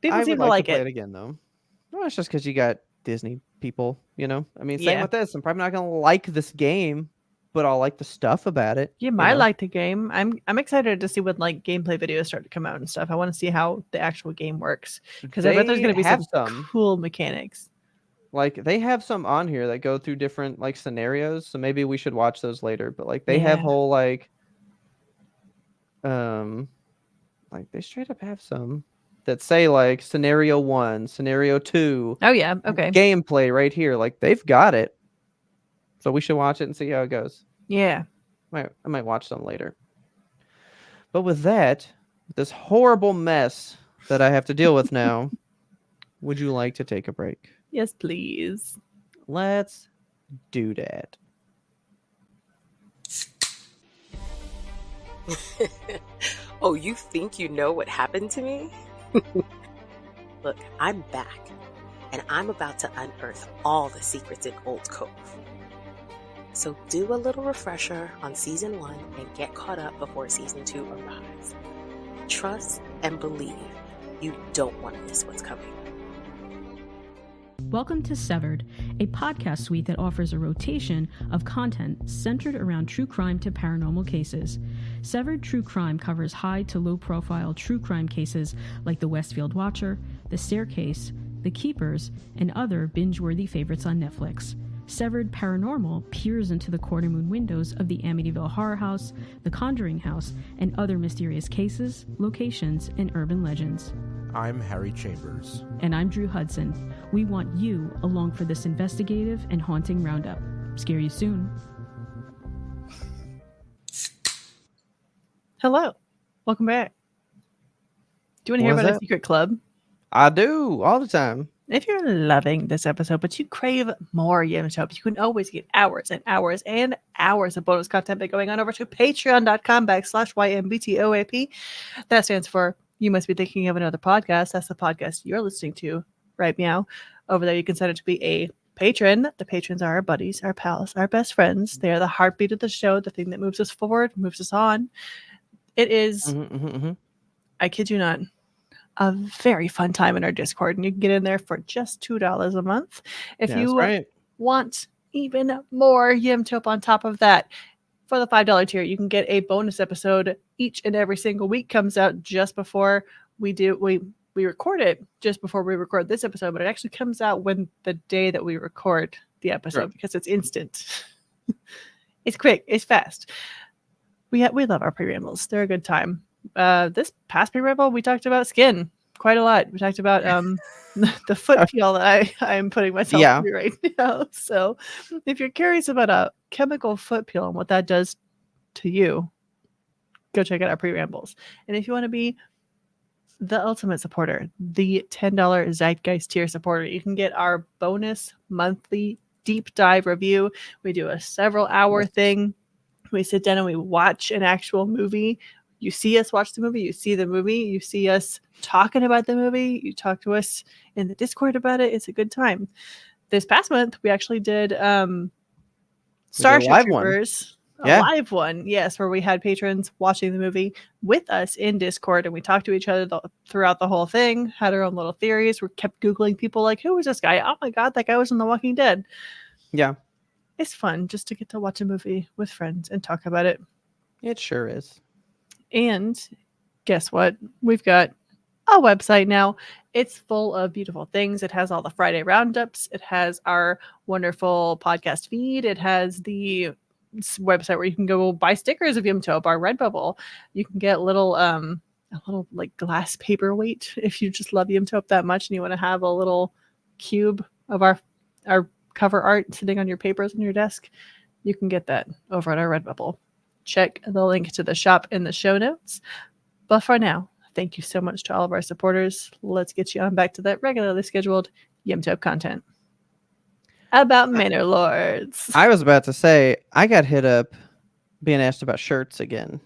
people I seem would to like to like play it. it again though. No, it's just because you got Disney people, you know. I mean, same Yeah. with this. I'm probably not gonna like this game, but I'll like the stuff about it. You You might know, like the game. I'm excited to see when like gameplay videos start to come out and stuff. I want to see how the actual game works because I bet there's they going to be have some some. cool mechanics. Like they have some on here that go through different like scenarios, so maybe we should watch those later. But like they have Yeah. whole like they straight up have some that say like scenario 1, scenario 2, Oh yeah. Okay. gameplay right here. Like they've got it. So we should watch it and see how it goes. Yeah. I might watch some later. But with that, with this horrible mess that I have to deal with now, would you like to take a break? Yes, please. Let's do that. Oh, you think you know what happened to me? Look, I'm back, and I'm about to unearth all the secrets in Old Cove. So do a little refresher on Season 1 and get caught up before Season 2 arrives. Trust and believe. You don't want to miss what's coming. Welcome to Severed, a podcast suite that offers a rotation of content centered around true crime to paranormal cases. Severed True Crime covers high to low profile true crime cases like the Westfield Watcher, The Staircase, The Keepers, and other binge-worthy favorites on Netflix. Severed Paranormal peers into the corner-moon windows of the Amityville Horror House, the Conjuring House, and other mysterious cases, locations, and urban legends. I'm Harry Chambers. And I'm Drew Hudson. We want you along for this investigative and haunting roundup. Scare you soon. Hello. Welcome back. Do you want to hear What's about a up? secret club? I do all the time. If you're loving this episode, but you crave more YMBToAP, you can always get hours and hours and hours of bonus content by going on over to patreon.com/YMBToAP. That stands for You Must Be Thinking of Another Podcast. That's the podcast you're listening to right now. Over there, you can set it to be a patron. The patrons are our buddies, our pals, our best friends. They are the heartbeat of the show, the thing that moves us forward, moves us on. It is, I kid you not, a very fun time in our Discord, and you can get in there for just $2 a month. If Yeah, you that's right. want even more YMBToAP on top of that, for the $5 tier, you can get a bonus episode each and every single week. Comes out just before we record it, just before we record this episode, but it actually comes out when the day that we record the episode Right. because it's instant. It's quick, it's fast. We love our pre-rambles. They're a good time. This past pre-ramble, we talked about skin quite a lot. We talked about the foot peel that I am putting myself through right now. So if you're curious about a chemical foot peel and what that does to you, go check out our pre-rambles. And if you want to be the ultimate supporter, the $10 Zeitgeist tier supporter, you can get our bonus monthly deep dive review. We do a several hour thing. We sit down and we watch an actual movie. You see us watch the movie, you see the movie, you see us talking about the movie, you talk to us in the Discord about it. It's a good time. This past month, we actually did Starship Troopers, a live one, yes, where we had patrons watching the movie with us in Discord, and we talked to each other throughout the whole thing, had our own little theories. We kept Googling people like, who was this guy? Oh my God, that guy was in The Walking Dead. Yeah. It's fun just to get to watch a movie with friends and talk about it. It sure is. And guess what? We've got a website now. It's full of beautiful things. It has all the Friday roundups. It has our wonderful podcast feed. It has the website where you can go buy stickers of YMBToAP, our Redbubble. You can get a little like glass paperweight if you just love YMBToAP that much and you want to have a little cube of our cover art sitting on your papers on your desk. You can get that over at our Redbubble. Check the link to the shop in the show notes. But for now, thank you so much to all of our supporters. Let's get you on back to that regularly scheduled YMBToAP content about Manor Lords. I was about to say, I got hit up being asked about shirts again.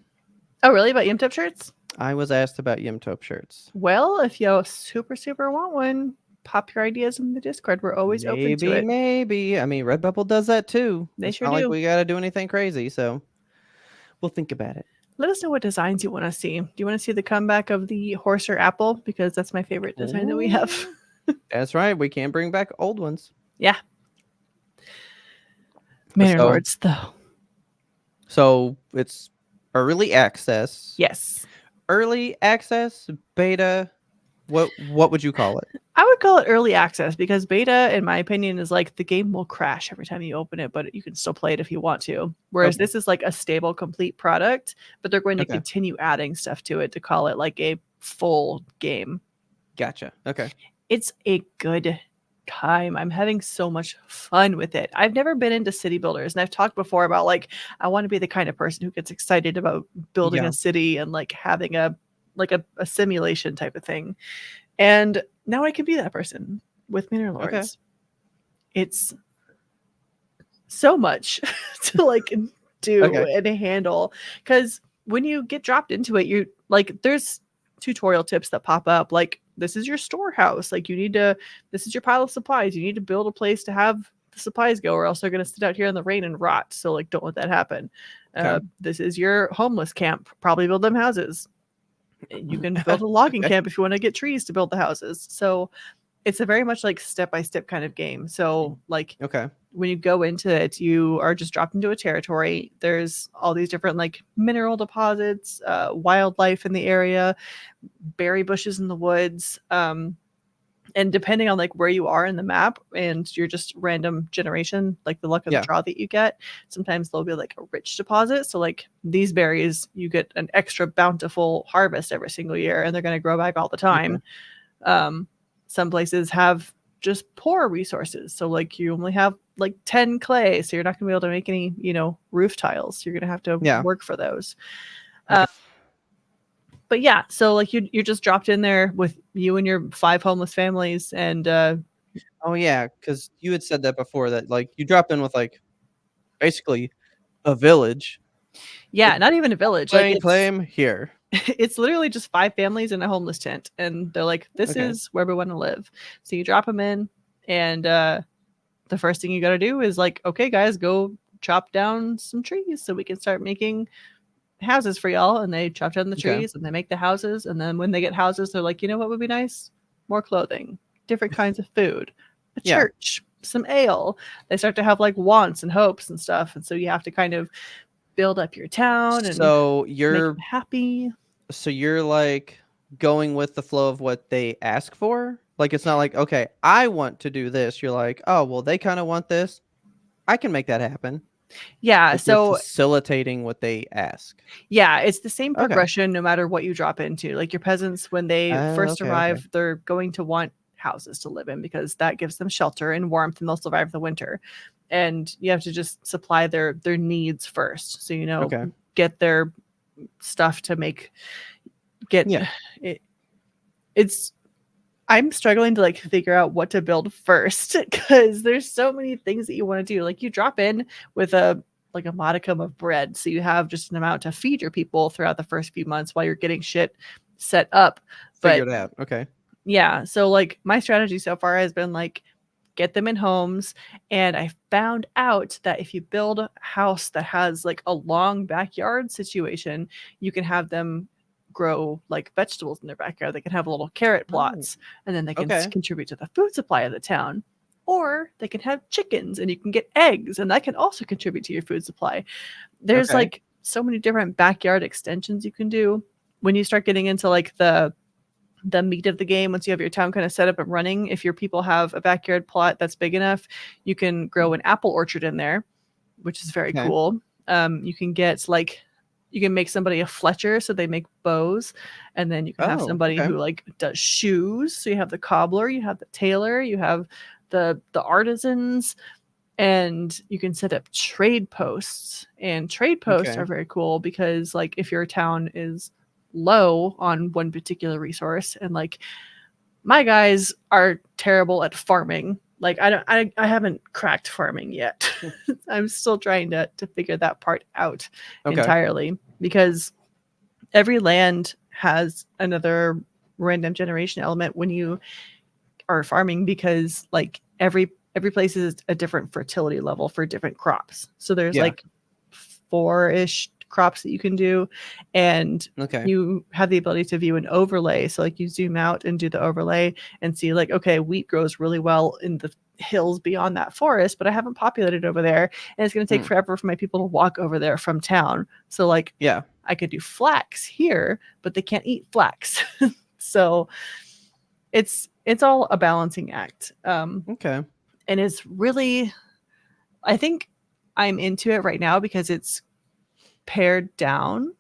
Oh, really? About YMBToAP shirts? I was asked about YMBToAP shirts. Well, if you super want one, pop your ideas in the Discord. We're always open to it. Maybe. I mean, Redbubble does that too. They it's sure not do. like we got to do anything crazy, so we'll think about it. Let us know what designs you want to see. Do you want to see the comeback of the horse or apple? Because that's my favorite design that we have. That's right. We can't bring back old ones. Yeah. Manor Lords, though. So it's early access. Yes. Early access, beta. What would you call it? I would call it early access because beta, in my opinion, is like the game will crash every time you open it, but you can still play it if you want to. Whereas this is like a stable, complete product, but they're going to continue adding stuff to it to call it like a full game. Gotcha. Okay. It's a good time. I'm having so much fun with it. I've never been into city builders, and I've talked before about like I want to be the kind of person who gets excited about building a city and like having a simulation type of thing. And now I can be that person with Manor Lords. Okay. It's so much to like do and handle, because when you get dropped into it, you like there's tutorial tips that pop up like this is your storehouse, like this is your pile of supplies, you need to build a place to have the supplies go or else they're going to sit out here in the rain and rot, so like don't let that happen. This is your homeless camp, probably build them houses. You can build a logging camp if you want to get trees to build the houses. So it's a very much like step-by-step kind of game. So like when you go into it, you are just dropped into a territory. There's all these different like mineral deposits, wildlife in the area, berry bushes in the woods. And depending on like where you are in the map and you're just random generation, like the luck of the draw that you get, sometimes there'll be like a rich deposit. So like these berries, you get an extra bountiful harvest every single year and they're going to grow back all the time. Some places have just poor resources. So like you only have like 10 clay. So you're not going to be able to make any, roof tiles. You're going to have to work for those. But yeah, so like you're just dropped in there with you and your 5 homeless families, and because you had said that before, that like you dropped in with like basically a village. Yeah, not even a village. Claim here. It's literally just 5 families in a homeless tent, and they're like, "This is where we want to live." So you drop them in, and the first thing you got to do is like, "Okay, guys, go chop down some trees so we can start making houses for y'all." And they chop down the trees and they make the houses, and then when they get houses, they're like, you know what would be nice? More clothing, different kinds of food, a church, some ale. They start to have like wants and hopes and stuff, and so you have to kind of build up your town and so make them happy. So you're like going with the flow of what they ask for. Like it's not like, okay, I want to do this. You're like, oh well, they kind of want this, I can make that happen. Yeah, like so facilitating what they ask. Yeah, it's the same progression no matter what you drop into. Like your peasants, when they first arrive, they're going to want houses to live in because that gives them shelter and warmth, and they'll survive the winter. And you have to just supply their needs first. So get their stuff to I'm struggling to like figure out what to build first because there's so many things that you want to do. Like you drop in with a modicum of bread, so you have just an amount to feed your people throughout the first few months while you're getting shit set up. Figured out. Okay. Yeah. So like my strategy so far has been like get them in homes, and I found out that if you build a house that has like a long backyard situation, you can have them grow like vegetables in their backyard. They can have little carrot plots, and then they can contribute to the food supply of the town. Or they can have chickens and you can get eggs, and that can also contribute to your food supply. There's like so many different backyard extensions you can do. When you start getting into like the the meat of the game. Once you have your town kind of set up and running, if your people have a backyard plot that's big enough, you can grow an apple orchard in there, which is very Okay. cool. You can get like, you can make somebody a fletcher, so they make bows, and then you can have Oh, somebody okay. who like does shoes. So you have the cobbler, you have the tailor, you have the artisans, and you can set up trade posts. And trade posts Okay. are very cool because like if your town is low on one particular resource, and like my guys are terrible at farming. Like I haven't cracked farming yet. I'm still trying to figure that part out Okay. entirely, because every land has another random generation element when you are farming, because like every place is a different fertility level for different crops. So there's Yeah. like 4-ish crops that you can do, and Okay. you have the ability to view an overlay. So like you zoom out and do the overlay and see like, okay, wheat grows really well in the hills beyond that forest, but I haven't populated over there, and it's going to take Hmm. forever for my people to walk over there from town. So like Yeah. I could do flax here, but they can't eat flax. So it's all a balancing act. Okay. And it's really, I think I'm into it right now because it's pared down.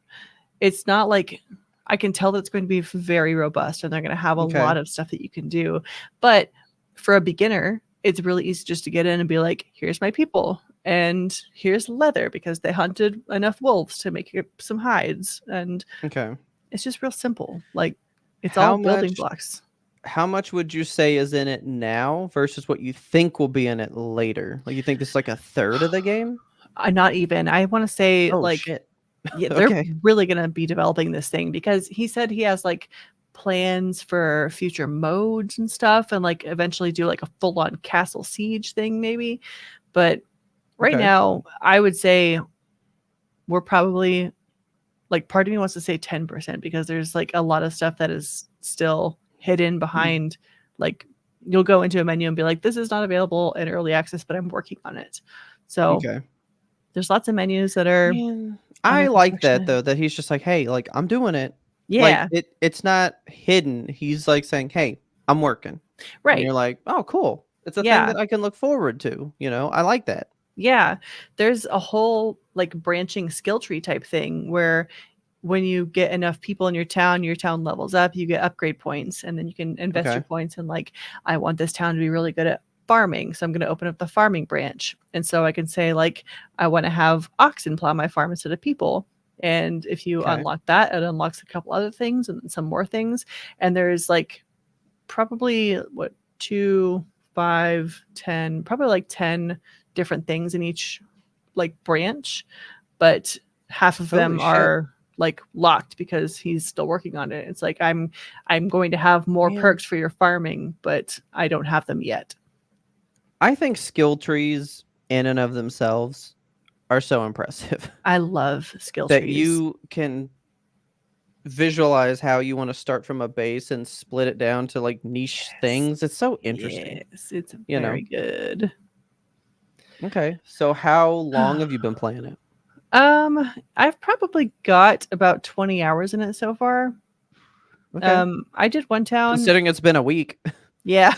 It's not like, I can tell that it's going to be very robust and they're going to have a Okay. lot of stuff that you can do. But for a beginner, it's really easy just to get in and be like, here's my people, and here's leather because they hunted enough wolves to make some hides. And Okay. it's just real simple. Like it's How all building much blocks. how much would you say is in it now versus what you think will be in it later? Like you think this is like a third of the game? Not even. I want to say Oh like, shit. yeah, they're Okay. really going to be developing this thing, because he said he has like plans for future modes and stuff, and like eventually do like a full on castle siege thing maybe. But right Okay. now, I would say we're probably, like, part of me wants to say 10% because there's like a lot of stuff that is still hidden behind. Like you'll go into a menu and be like, this is not available in early access, but I'm working on it. So Okay. there's lots of menus that are Man, under I like that construction. though, that he's just like, hey, like I'm doing it. Like Yeah, it's not hidden. He's like saying, hey, I'm working. And right. you're like, oh, cool. It's a thing Yeah. that I can look forward to. I like that. Yeah. There's a whole like branching skill tree type thing where when you get enough people in your town levels up, you get upgrade points, and then you can invest your Okay. points in like, I want this town to be really good at farming, so I'm going to open up the farming branch. And so I can say like, I want to have oxen plow my farm instead of people. And if you Okay. unlock that, it unlocks a couple other things and some more things. And there's like probably what 2, 5, 10, probably like 10 different things in each like branch, but half of them Holy shit. are like locked because he's still working on it. It's like, I'm going to have more Man. perks for your farming, but I don't have them yet. I think skill trees in and of themselves are so impressive I love skill that trees. you can visualize how you want to start from a base and split it down to like niche things. It's so interesting. Yes, it's You know? very good. Okay. So how long have you been playing it? I've probably got about 20 hours in it so far. Okay. I did one town. Considering it's been a week. Yeah.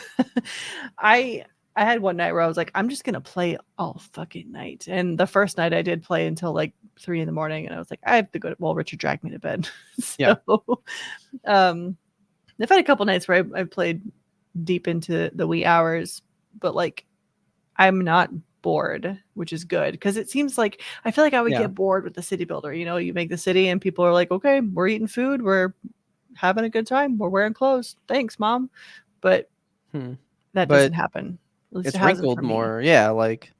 I had one night where I was like, I'm just gonna play all fucking night. And the first night I did play until like 3 a.m, and I was like, I have to go to, well, Richard dragged me to bed. So Yeah. I've had a couple nights where I played deep into the wee hours, but like I'm not bored, which is good, because it seems like I feel like I would Yeah. get bored with the city builder. You make the city and people are like, okay, we're eating food, we're having a good time, we're wearing clothes, thanks mom. But that doesn't But happen. At least it's it hasn't wrinkled for me. more. Yeah. Like,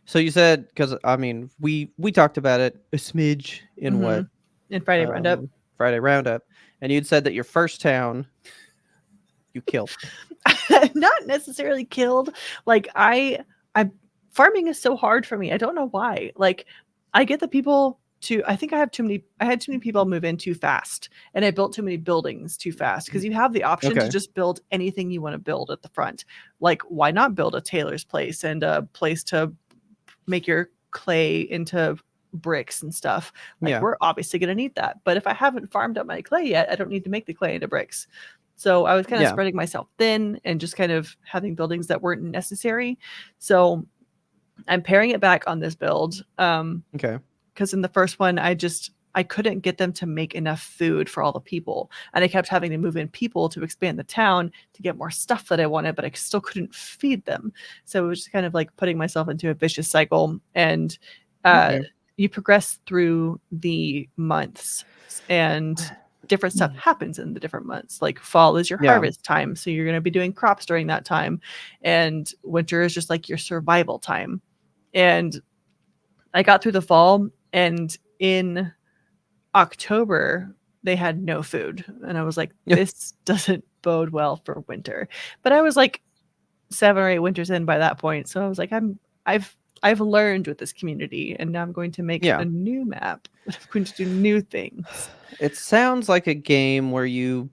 so you said, because I mean, we talked about it a smidge in what? In Friday Roundup. Friday Roundup. And you'd said that your first town you killed. Not necessarily killed. Like I farming is so hard for me. I don't know why. Like I get the people to, I think I had too many people move in too fast, and I built too many buildings too fast, because you have the option to Okay. just build anything you want to build at the front. Like why not build a tailor's place and a place to make your clay into bricks and stuff? Like Yeah. we're obviously going to need that. But if I haven't farmed up my clay yet, I don't need to make the clay into bricks. So I was kind of Yeah. spreading myself thin and just kind of having buildings that weren't necessary. So I'm paring it back on this build. Okay. Because in the first one, I couldn't get them to make enough food for all the people. And I kept having to move in people to expand the town to get more stuff that I wanted, but I still couldn't feed them. So it was just kind of like putting myself into a vicious cycle. And Okay. you progress through the months, and different stuff happens in the different months. Like fall is your Yeah. harvest time. So you're going to be doing crops during that time. And winter is just like your survival time. And I got through the fall, and in October they had no food, and I was like, Yeah. this doesn't bode well for winter. But I was like 7 or 8 winters in by that point, so I was like, I've learned with this community, and now I'm going to make Yeah. a new map. I'm going to do new things. It sounds like a game where you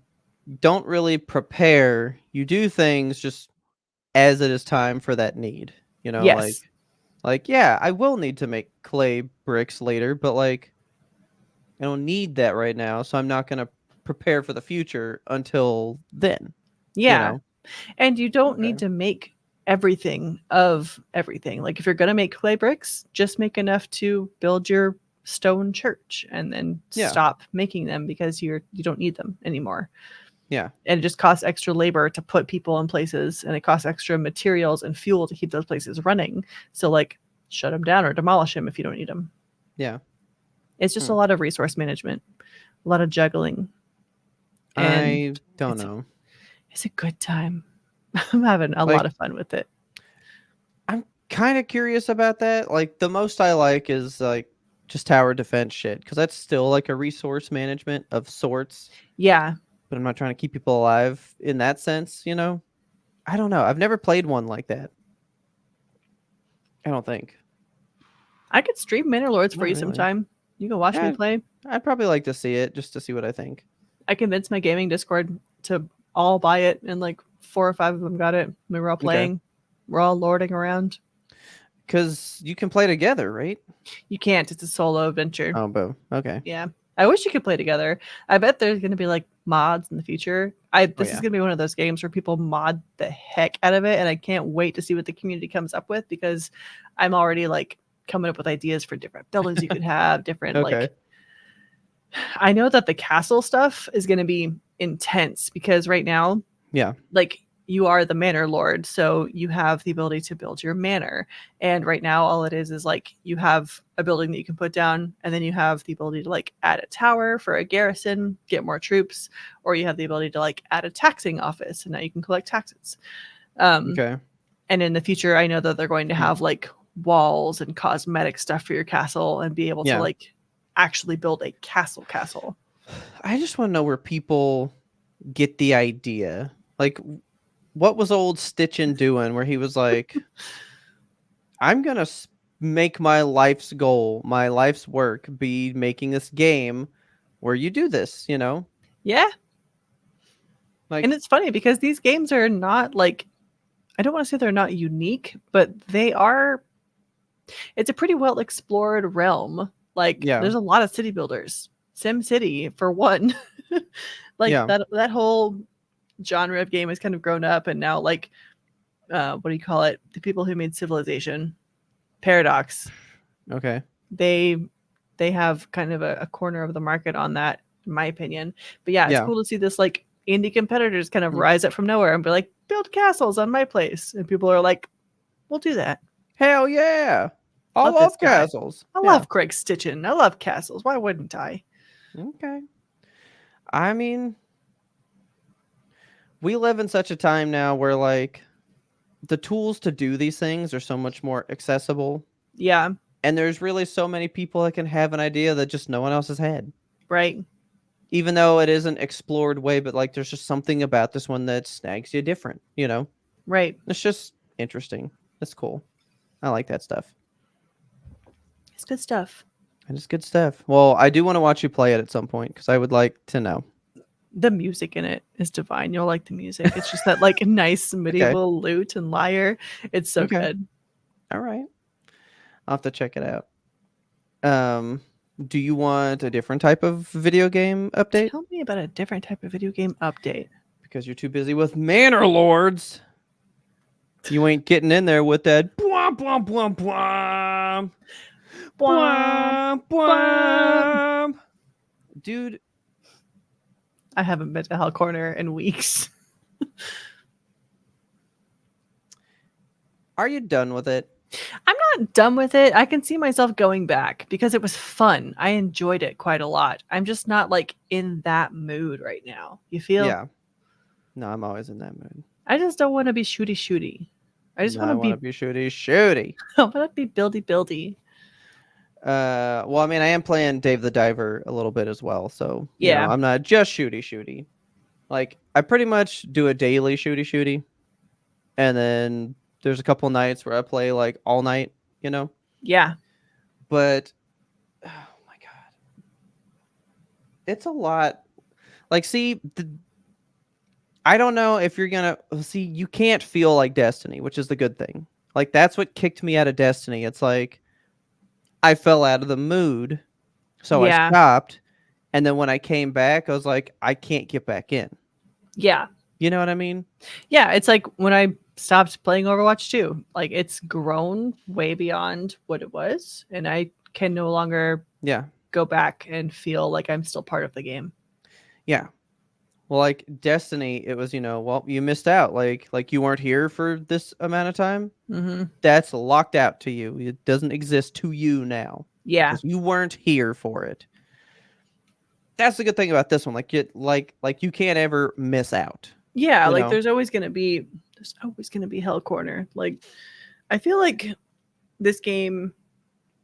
don't really prepare. You do things just as it is time for that need. You know, Yes. like yeah, I will need to make clay bricks later, but like I don't need that right now, so I'm not gonna prepare for the future until then. You Yeah. know? And you don't Okay. need to make everything of everything. Like if you're going to make clay bricks, just make enough to build your stone church, and then Yeah. stop making them because you don't need them anymore. Yeah. And it just costs extra labor to put people in places, and it costs extra materials and fuel to keep those places running. So like shut them down or demolish them if you don't need them. Yeah. It's just a lot of resource management, a lot of juggling. And I don't know. it's a good time. I'm having a lot of fun with it. I'm kind of curious about that. Like the most I like is like just tower defense shit, because that's still like a resource management of sorts. Yeah. But I'm not trying to keep people alive in that sense, you know? I don't know. I've never played one like that. I don't think. I could stream Manor Lords for Not you really. sometime. You can watch me Yeah. play. I'd probably like to see it just to see what I think. I convinced my gaming Discord to all buy it, and like 4 or 5 of them got it. We were all playing. We're all lording around. Because you can play together, right? You can't. It's a solo adventure. Oh, boo. Okay. Yeah. I wish you could play together. I bet there's going to be like mods in the future. This is yeah. going to be one of those games where people mod the heck out of it, and I can't wait to see what the community comes up with, because I'm already like coming up with ideas for different buildings you could have, different like I know that the castle stuff is going to be intense, because right now, Yeah. like you are the manor lord, so you have the ability to build your manor. And right now, all it is like you have a building that you can put down, and then you have the ability to like add a tower for a garrison, get more troops, or you have the ability to like add a taxing office, and now you can collect taxes. Okay. And in the future, I know that they're going to have like walls and cosmetic stuff for your castle, and be able to like actually build a castle. I just want to know where people get the idea. Like, what was old Stitchin doing where he was like, I'm going to make my life's goal, my life's work be making this game where you do this, you know? Yeah. Like, and it's funny because these games are not like, I don't want to say they're not unique, but they are, it's a pretty well explored realm. Like there's a lot of city builders. Sim City for one. Like that whole genre of game has kind of grown up, and now like what do you call it? The people who made Civilization, Paradox. Okay. They have kind of a corner of the market on that, in my opinion. But yeah, it's cool to see this like indie competitors kind of rise up from nowhere and be like, build castles on my place. And people are like, we'll do that. Hell yeah. I love castles. I love Craig Stitchin. I love castles. Why wouldn't I? Okay. I mean, we live in such a time now where like the tools to do these things are so much more accessible. Yeah. And there's really so many people that can have an idea that just no one else has had. Right. Even though it is an explored way, but like there's just something about this one that snags you different, you know? Right. It's just interesting. It's cool. I like that stuff. It's good stuff. And it's good stuff. Well, I do want to watch you play it at some point because I would like to know. The music in it is divine. You'll like the music. It's just that like nice medieval lute and lyre. It's so good. All right. I'll have to check it out. Do you want a different type of video game update? Tell me about a different type of video game update. Because you're too busy with Manor Lords. You ain't getting in there with that bwomp, bwomp, bwomp, bwomp. Bwomp, bwomp. Dude. I haven't been to Hell Corner in weeks. Are you done with it? I'm not done with it. I can see myself going back because it was fun. I enjoyed it quite a lot. I'm just not like in that mood right now. You feel? Yeah. No, I'm always in that mood. I just don't want to be shooty. I just want to be shooty. I want to be buildy. Well, I mean, I am playing Dave the Diver a little bit as well, so you Yeah. know, I'm not just shooty. Like, I pretty much do a daily shooty, and then there's a couple nights where I play like all night, you know. Yeah. But oh my god, it's a lot. Like, see, I don't know if you're gonna see. You can't feel like Destiny, which is the good thing. Like, that's what kicked me out of Destiny. It's like I fell out of the mood, so I Yeah. stopped. And then when I came back, I was like, I can't get back in. Yeah. You know what I mean? Yeah. It's like when I stopped playing Overwatch 2, like it's grown way beyond what it was. And I can no longer go back and feel like I'm still part of the game. Yeah. Well, like Destiny, it was, you know, well, you missed out. Like you weren't here for this amount of time. Mm-hmm. That's locked out to you. It doesn't exist to you now. Yeah. 'Cause you weren't here for it. That's the good thing about this one. Like you can't ever miss out. Yeah, you like know? there's always gonna be Hell Corner. Like I feel like this game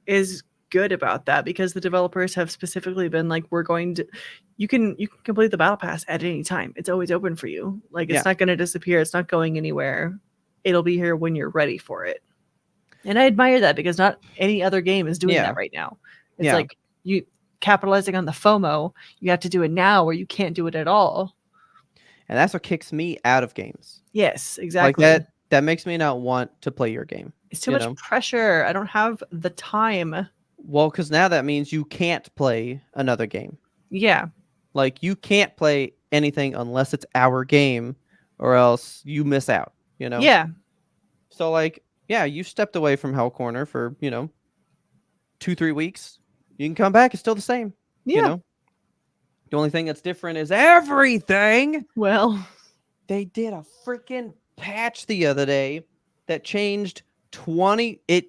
is good about that because the developers have specifically been like, we're going to you can complete the battle pass at any time. It's always open for you. Like it's not gonna disappear, it's not going anywhere. It'll be here when you're ready for it. And I admire that because not any other game is doing that right now. It's like you capitalizing on the FOMO, you have to do it now or you can't do it at all. And that's what kicks me out of games. Yes, exactly. Like that makes me not want to play your game. It's too much pressure. I don't have the time. Well, because now that means you can't play another game. Yeah. Like you can't play anything unless it's our game or else you miss out, you know? Yeah. So like, yeah, you stepped away from Hell Corner for, you know, 2-3 weeks. You can come back. It's still the same. Yeah. You know? The only thing that's different is everything. Well, they did a freaking patch the other day that changed it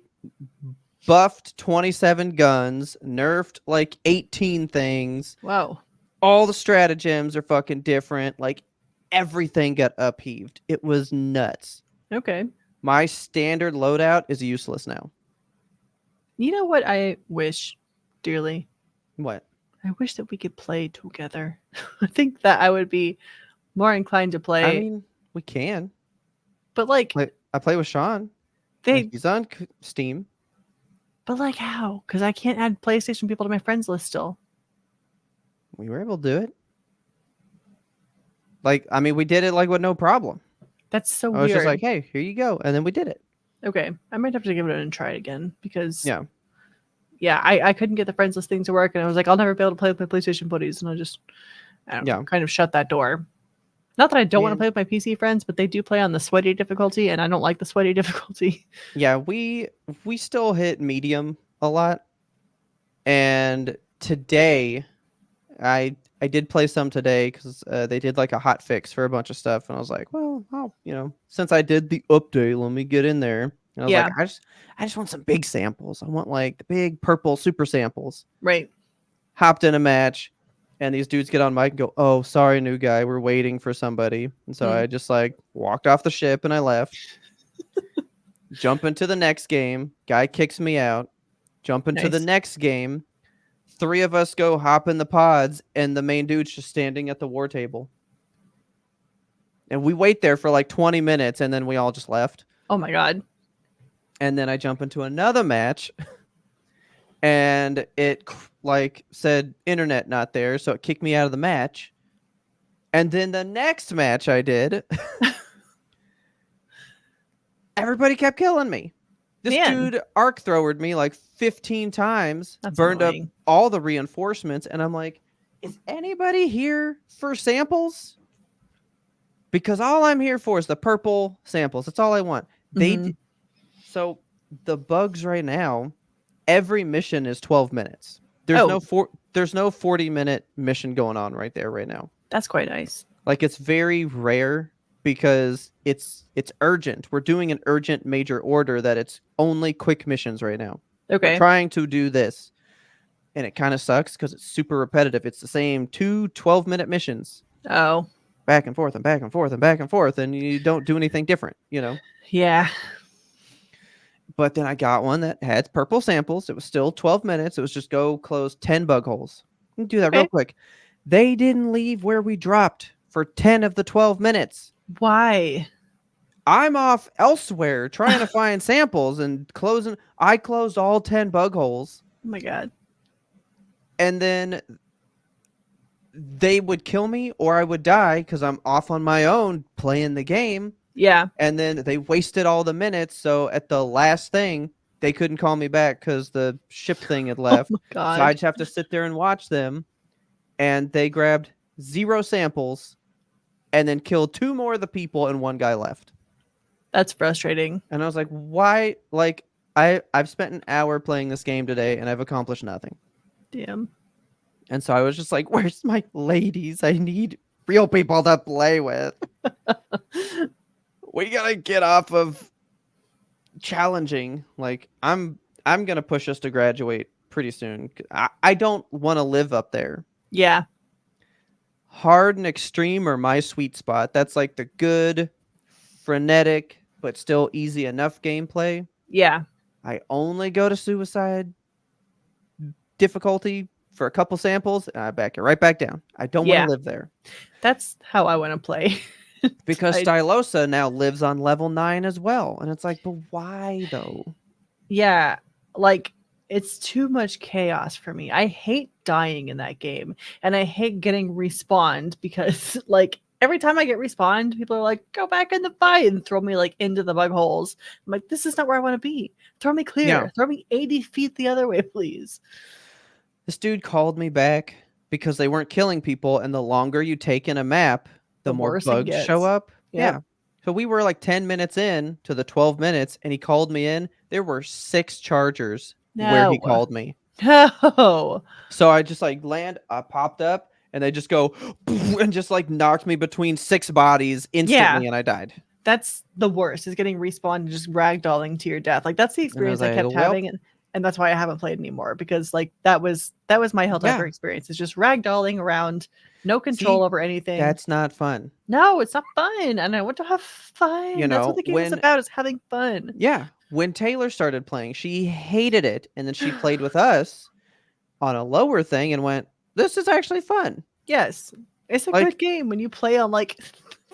buffed 27 guns, nerfed like 18 things. Wow. All the stratagems are fucking different. Like everything got upheaved. It was nuts. Okay. My standard loadout is useless now. You know what I wish dearly? What? I wish that we could play together. I think that I would be more inclined to play. I mean, we can. But like I play with Sean. He's on Steam. But like how? Because I can't add PlayStation people to my friends list still. We were able to do it. Like, I mean, we did it like with no problem. That's so weird. I was just like, hey, here you go. And then we did it. Okay. I might have to give it a try again because I couldn't get the friends list thing to work and I was like, I'll never be able to play with my PlayStation buddies. And I don't know, kind of shut that door. Not that I don't want to play with my PC friends, but they do play on the sweaty difficulty and I don't like the sweaty difficulty. Yeah, we still hit medium a lot. And today I did play some today because they did like a hot fix for a bunch of stuff. And I was like, well, since I did the update, let me get in there. And I was like, I just want some big samples. I want like the big purple super samples. Right. Hopped in a match. And these dudes get on mic and go, oh, sorry, new guy. We're waiting for somebody. And so I just like walked off the ship and I left. Jump into the next game. Guy kicks me out. Jump into the next game. 3 of us go hop in the pods. And the main dude's just standing at the war table. And we wait there for like 20 minutes. And then we all just left. Oh, my God. And then I jump into another match. And it like said internet not there, so it kicked me out of the match. And then the next match I did, everybody kept killing me. This dude arc throwered me like 15 times, burned up all the reinforcements, and I'm like, is anybody here for samples? because all I'm here for is the purple samples. That's all I want. Mhm. So the bugs right now, every mission is 12 minutes. There's Oh. there's no 40-minute mission going on right there right now. That's quite nice. Like, it's very rare because it's urgent. We're doing an urgent major order that it's only quick missions right now. Okay. We're trying to do this. And it kind of sucks because it's super repetitive. It's the same 2 12-minute missions. Oh. Back and forth and back and forth and back and forth. And you don't do anything different, you know? Yeah. But then I got one that had purple samples. It was still 12 minutes. It was just go close 10 bug holes. You can do that real Okay. quick. They didn't leave where we dropped for 10 of the 12 minutes. Why? I'm off elsewhere trying to find samples and closing. I closed all 10 bug holes. Oh my god. And then they would kill me or I would die because I'm off on my own playing the game. Yeah. And then they wasted all the minutes. So at the last thing, they couldn't call me back because the ship thing had left. Oh my god. So I'd have to sit there and watch them. And they grabbed 0 samples and then killed 2 more of the people and 1 guy left. That's frustrating. And I was like, why? Like, I've spent an hour playing this game today and I've accomplished nothing. Damn. And so I was just like, where's my ladies? I need real people to play with. We gotta get off of challenging. Like, I'm gonna push us to graduate pretty soon. I don't want to live up there. Yeah. Hard and extreme are my sweet spot. That's like the good, frenetic, but still easy enough gameplay. Yeah. I only go to suicide difficulty for a couple samples, and I back it right back down. I don't want Yeah. to live there. That's how I want to play. Because I- Stylosa now lives on level 9 as well. And it's like, but why though? Yeah. Like, it's too much chaos for me. I hate dying in that game. And I hate getting respawned because, like, every time I get respawned, people are like, go back in the fight and throw me, like, into the bug holes. I'm like, this is not where I want to be. Throw me clear. Yeah. Throw me 80 feet the other way, please. This dude called me back because they weren't killing people. And the longer you take in a map, the more worse it bugs gets. show up. Yep. Yeah. So we were like 10 minutes in to the 12 minutes and he called me in. There were 6 chargers where he No. called me. No. So I just like I popped up and they just go and just like knocked me between 6 bodies instantly and I died. That's the worst, is getting respawned and just ragdolling to your death. Like, that's the experience I like, kept well- having. And that's why I haven't played anymore, because like that was my Helldiver Yeah. experience. It's just ragdolling around, no control over anything. That's not fun. No, it's not fun. And I want to have fun. You That's know, what the game is when- about, is having fun. Yeah. When Taylor started playing, she hated it. And then she played with us on a lower thing and went, this is actually fun. Yes. It's a Like- good game when you play on like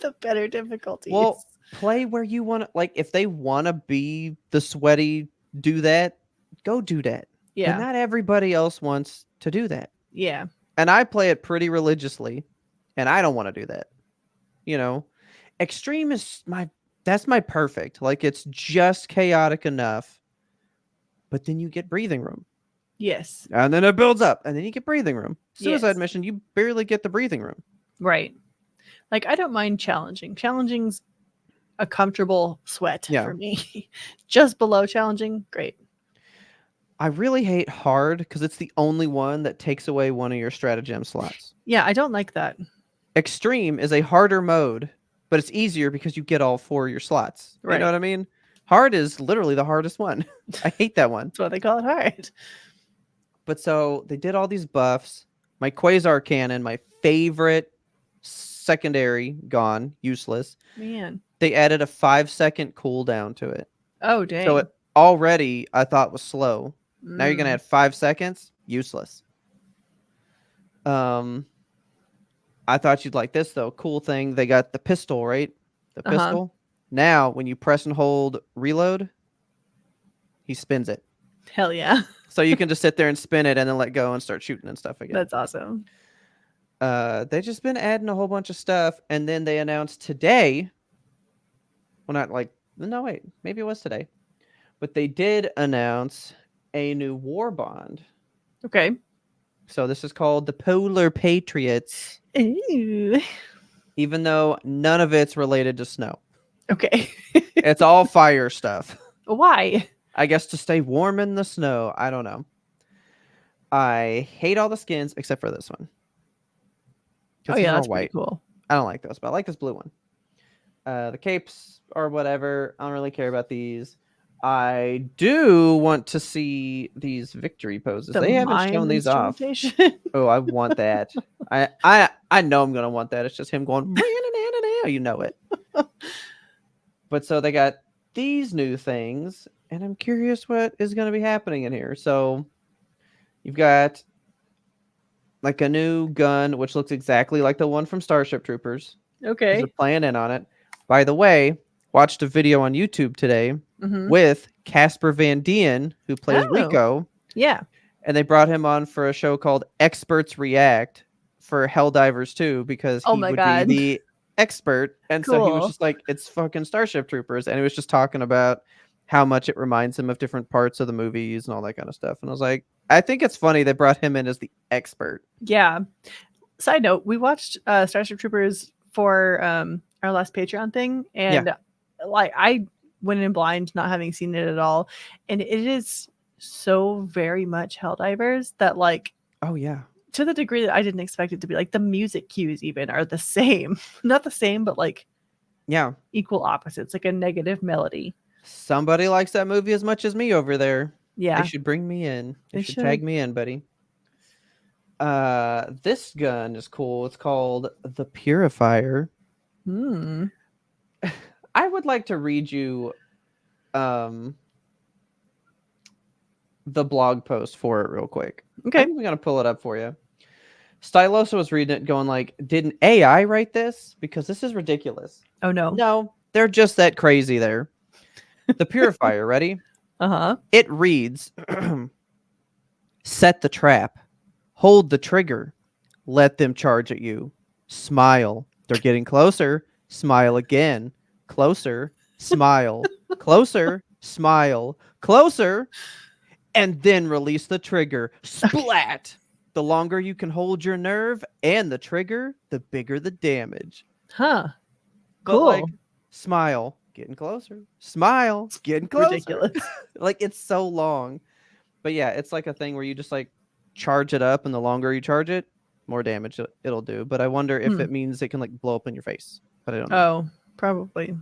the better difficulties. Well, play where you want to. Like, if they want to be the sweaty, do that, go do that. yeah. But not everybody else wants to do that. Yeah. And I play it pretty religiously, and I don't want to do that. You know, extreme is that's my perfect. Like, it's just chaotic enough, but then you get breathing room, Yes. and then it builds up, and then you get breathing room. Suicide Yes. mission, you barely get the breathing room. Right. Like, I don't mind challenging. Challenging's a comfortable sweat Yeah. for me. Just below challenging, great. I really hate hard because it's the only one that takes away one of your stratagem slots. Yeah, I don't like that. Extreme is a harder mode, but it's easier because you get all 4 of your slots. You Right. know what I mean? Hard is literally the hardest one. I hate that one. That's why they call it hard. But so they did all these buffs. My Quasar Cannon, my favorite secondary, gone, useless. Man. They added a 5-second cooldown to it. Oh, dang. So it already I thought was slow. Now you're gonna Mm. add 5 seconds. Useless. I thought you'd like this though. Cool thing. They got the pistol, right? The Uh-huh. pistol. Now, when you press and hold reload, he spins it. Hell yeah. So you can just sit there and spin it and then let go and start shooting and stuff again. That's awesome. They've just been adding a whole bunch of stuff, and then they announced today. Well, not like no, wait, maybe it was today, but they did announce a new war bond. Okay. So this is called the Polar Patriots. Ooh. even though none of it's related to snow. Okay. It's all fire stuff. Why? I guess to stay warm in the snow. I don't know. I hate all the skins except for this one. Oh These yeah, are all that's pretty white. cool. I don't like those, but I like this blue one. The capes or whatever. I don't really care about these. I do want to see these victory poses. The They haven't shown mime these off. instrumentation. Oh, I want that. I know I'm gonna want that. It's just him going. You know it. But so they got these new things, and I'm curious what is going to be happening in here. So you've got like a new gun, which looks exactly like the one from Starship Troopers. Okay. They're playing in on it. By the way, watched a video on YouTube today Mhm. with Casper Van Dien, who plays Oh. Rico, Yeah. and they brought him on for a show called Experts React for Helldivers 2 because Oh he my would God. be the expert. And so he was Cool. just like, it's fucking Starship Troopers. And he was just talking about how much it reminds him of different parts of the movies and all that kind of stuff. And I was like, I think it's funny they brought him in as the expert. Yeah. Side note, we watched Starship Troopers for our last Patreon thing, and like I went in blind, not having seen it at all, and it is so very much Helldivers that like Oh, yeah. to the degree that I didn't expect it to be. Like the music cues even are the same. Not the same, but like Yeah. equal opposites, like a negative melody. Somebody likes that movie as much as me over there. Yeah. They should bring me in. They They should tag should. me in, buddy. This gun is cool. It's called the Purifier. Hmm. I would like to read you the blog post for it real quick. Okay. I'm gonna pull it up for you. Stylosa was reading it going like, did an AI write this? Because this is ridiculous. Oh no. No, they're just that crazy there. The Purifier, ready? Uh-huh. It reads, set the trap, hold the trigger, let them charge at you. Smile. They're getting closer. Smile again. Closer. Smile. Closer. Smile. Closer. And then release the trigger. Splat. The longer you can hold your nerve and the trigger, the bigger the damage. Huh. But Cool. like, smile. Getting closer. Smile. Getting closer. Ridiculous. Like, it's so long. But yeah, it's like a thing where you just like charge it up, and the longer you charge it, more damage it'll do. But I wonder if it means it can like blow up in your face. But I don't know. Oh, probably.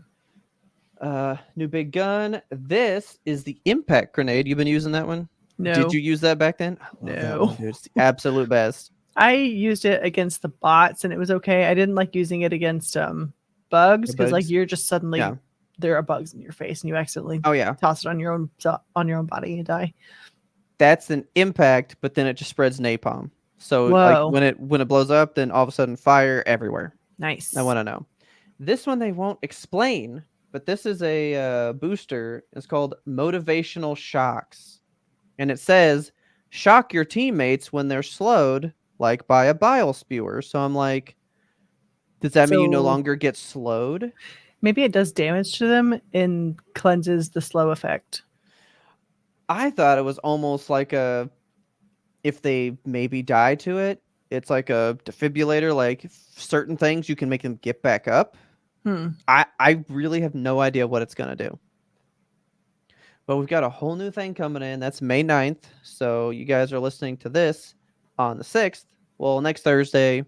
New big gun. This is the impact grenade. You've been using that one? No. Did you use that back then? I love that one, dude. It's the absolute best. I used it against the bots and it was okay. I didn't like using it against bugs because like bugs? you're just suddenly Yeah. there are bugs in your face and you accidentally Oh yeah, toss it on your own body and die. that's an impact, but then it just spreads napalm. So Whoa. like when it blows up, then all of a sudden fire everywhere. Nice. I want to know. This one they won't explain, but this is a booster. It's called Motivational Shocks. And it says, shock your teammates when they're slowed, like by a bile spewer. So I'm like, does that mean you no So- longer get slowed? Maybe it does damage to them and cleanses the slow effect. I thought it was almost like if they maybe die to it, it's like a defibrillator, like certain things you can make them get back up. I really have no idea what it's going to do. But we've got a whole new thing coming in. That's May 9th. So you guys are listening to this on the 6th. Well, this Thursday,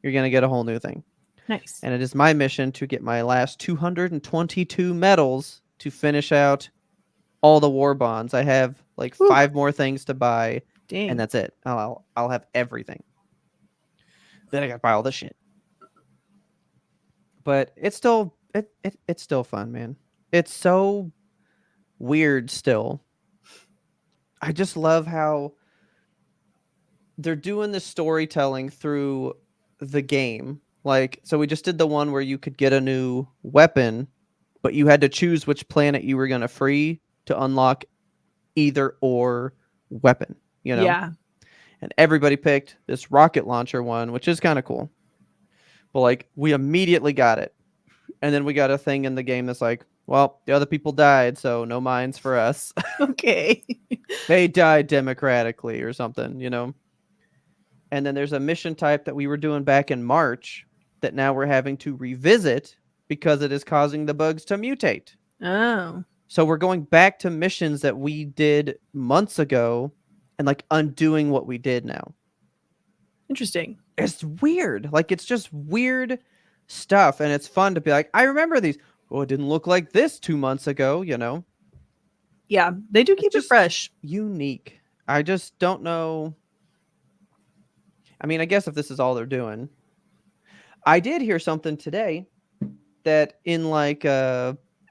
you're going to get a whole new thing. Nice. And it is my mission to get my last 222 medals to finish out all the war bonds. I have like 5 more things to buy, Dang. and that's it. I'll have everything. Then I got to buy all this shit. But it's still it's still fun, man. It's so weird still. I just love how they're doing the storytelling through the game. Like, so we just did the one where you could get a new weapon, but you had to choose which planet you were going to free to unlock either or weapon, you know? Yeah. And everybody picked this rocket launcher one, which is kind of cool. But like, we immediately got it. And then we got a thing in the game that's like, well, the other people died, so no mines for us. Okay. They died democratically or something, you know? And then there's a mission type that we were doing back in March that now we're having to revisit because it is causing the bugs to mutate. Oh. So we're going back to missions that we did months ago and like undoing what we did now. Interesting. It's weird. Like it's just weird stuff. And it's fun to be like, I remember these. Oh, it didn't look like this 2 months ago, you know? Yeah, they do keep it just fresh. Unique. I just don't know. I mean, I guess if this is all they're doing. I did hear something today that in like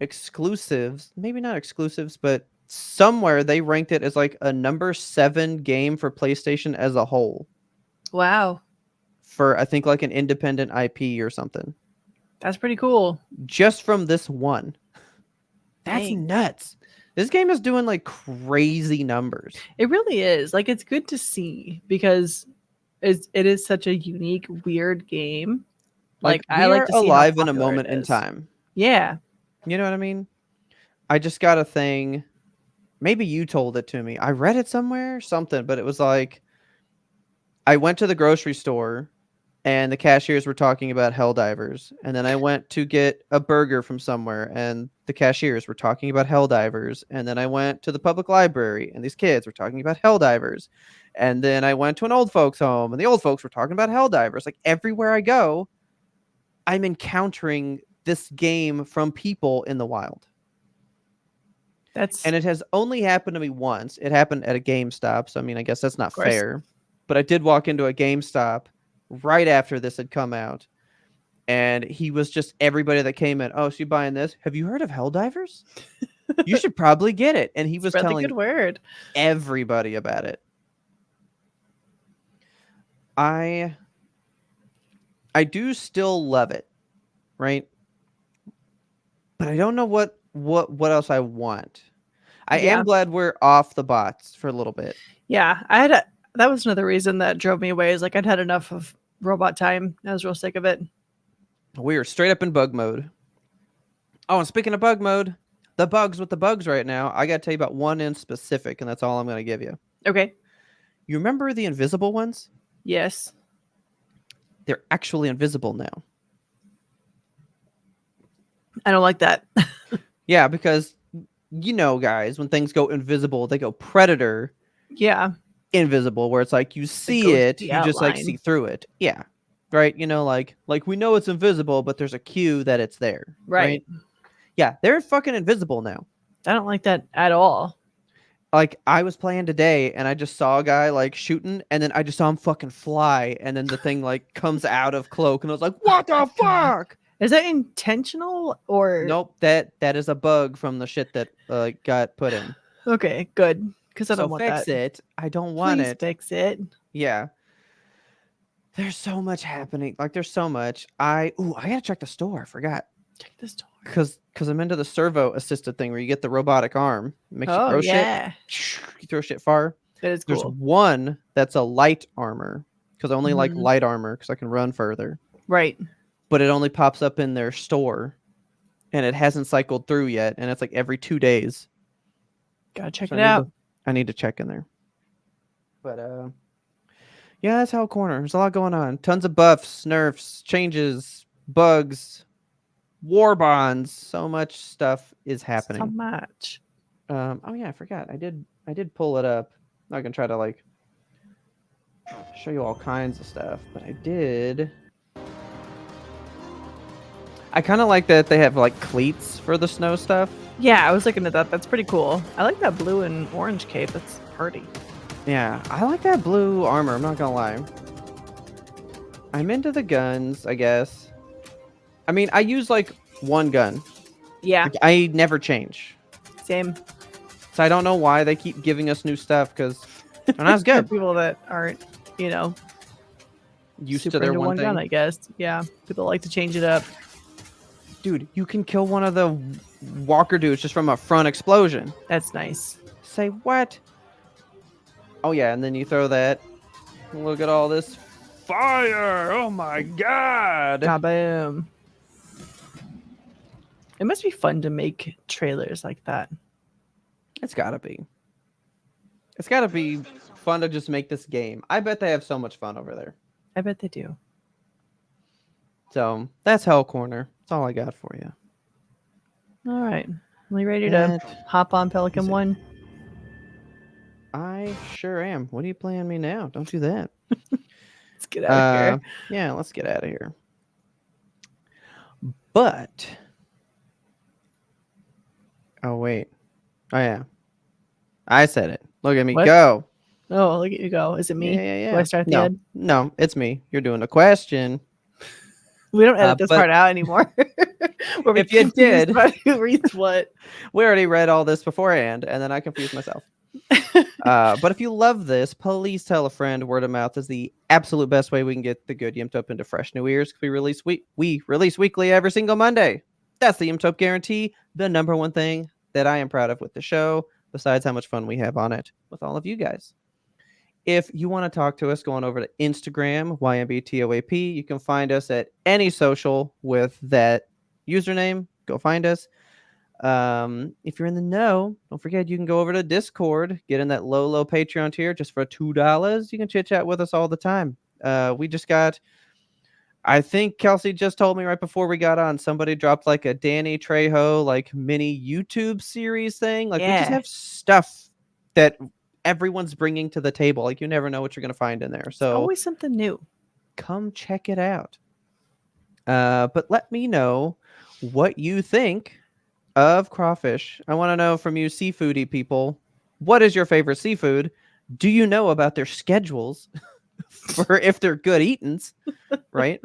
exclusives, maybe not exclusives, but somewhere they ranked it as like a number 7 game for PlayStation as a whole. Wow. For I think like an independent IP or something. That's pretty cool. Just from this one. That's Dang. nuts. This game is doing like crazy numbers. It really is. Like, it's good to see because it is such a unique, weird game. Like we I like are to see alive how in a popular moment it in is. time. Yeah. You know what I mean? I just got a thing. Maybe you told it to me. I read it somewhere, something, but it was like I went to the grocery store and the cashiers were talking about Helldivers. And then I went to get a burger from somewhere and the cashiers were talking about Helldivers. And then I went to the public library and these kids were talking about Helldivers. And then I went to an old folks home and the old folks were talking about Helldivers. Like everywhere I go, I'm encountering this game from people in the wild. And it has only happened to me once. It happened at a GameStop. So, I mean, I guess that's not fair. But I did walk into a GameStop right after this had come out. And he was just everybody that came in. Oh, so you buying this? Have you heard of Helldivers? You should probably get it. And he was Spread telling the good word. Everybody about it. I do still love it, right? But I don't know what else I want. I am glad we're off the bots for a little bit. Yeah, that was another reason that drove me away. Is like I'd had enough of robot time. I was real sick of it. We are straight up in bug mode. Oh, and speaking of bug mode, the bugs with the bugs right now, I got to tell you about one in specific, and that's all I'm going to give you. Okay. You remember the invisible ones? Yes. They're actually invisible now. I don't like that. Yeah, because, you know, guys, when things go invisible, they go predator. Yeah. Invisible, where it's like you see it, you just like see through it. Yeah. Right? You know, like we know it's invisible, but there's a cue that it's there. Right? Yeah, they're fucking invisible now. I don't like that at all. Like I was playing today and I just saw a guy like shooting and then I just saw him fucking fly and then the thing like comes out of cloak and I was like, what the fuck? Is that intentional or Nope, that is a bug from the shit that got put in. Okay, good. Because I don't want that. Fix it. I don't want Please it. Fix it. Yeah. There's so much happening. Like there's so much. I gotta check the store. I forgot. Check the store. Because I'm into the servo assisted thing where you get the robotic arm. It makes you throw shit. You throw shit far. That is cool. There's one that's a light armor. Because I only like light armor because I can run further. Right. But it only pops up in their store. And it hasn't cycled through yet. And it's like every 2 days. Gotta check it out. I need to check in there. But yeah, that's Hell Corner. There's a lot going on. Tons of buffs, nerfs, changes, bugs, war bonds. So much stuff is happening. So much. Oh yeah, I forgot. I did pull it up. I'm not gonna try to like show you all kinds of stuff, but I did. I kind of like that they have like cleats for the snow stuff. Yeah, I was looking at that. That's pretty cool. I like that blue and orange cape. That's pretty. Yeah, I like that blue armor. I'm not gonna lie. I'm into the guns, I guess. I mean, I use like one gun. Yeah. Like, I never change. Same. So I don't know why they keep giving us new stuff because they're not as good. People that aren't, used to their one thing. Gun, I guess. Yeah. People like to change it up. Dude, you can kill one of the walker dudes just from a front explosion. That's nice. Say what? Oh yeah, and then you throw that. Look at all this fire! Oh my god! Kaboom! It must be fun to make trailers like that. It's gotta be. It's gotta be fun to just make this game. I bet they have so much fun over there. I bet they do. So that's Hell Corner. That's all I got for you. All right. Are you ready That to hop on Pelican is it. 1? I sure am. What are you playing me now? Don't do that. Let's get out of here. Yeah, let's get out of here. But oh wait. Oh yeah. I said it. Look at me What? go. Oh, look at you go. Is it me? Yeah. Do I start at the No, end? no, it's me. You're doing a question. We don't edit this but part out anymore. Where we if you confused did- about who reads what. We already read all this beforehand, and then I confused myself. But if you love this, please tell a friend. Word of mouth is the absolute best way we can get the good YMBToAP into fresh new ears. We release weekly every single Monday. That's the YMBToAP guarantee. The number one thing that I am proud of with the show, besides how much fun we have on it with all of you guys. If you want to talk to us, go on over to Instagram, YMBToAP. You can find us at any social with that username. Go find us. If you're in the know, don't forget you can go over to Discord, get in that low Patreon tier just for $2. You can chit chat with us all the time. We just got, I think Kelsey just told me right before we got on, somebody dropped like a Danny Trejo like mini YouTube series thing. Like we just Yeah. have stuff that everyone's bringing to the table. Like you never know what you're gonna find in there. So Always something new. come check it out. But let me know what you think of crawfish. I want to know from you seafoody people, what is your favorite seafood? Do you know about their schedules for if they're good eatings, right?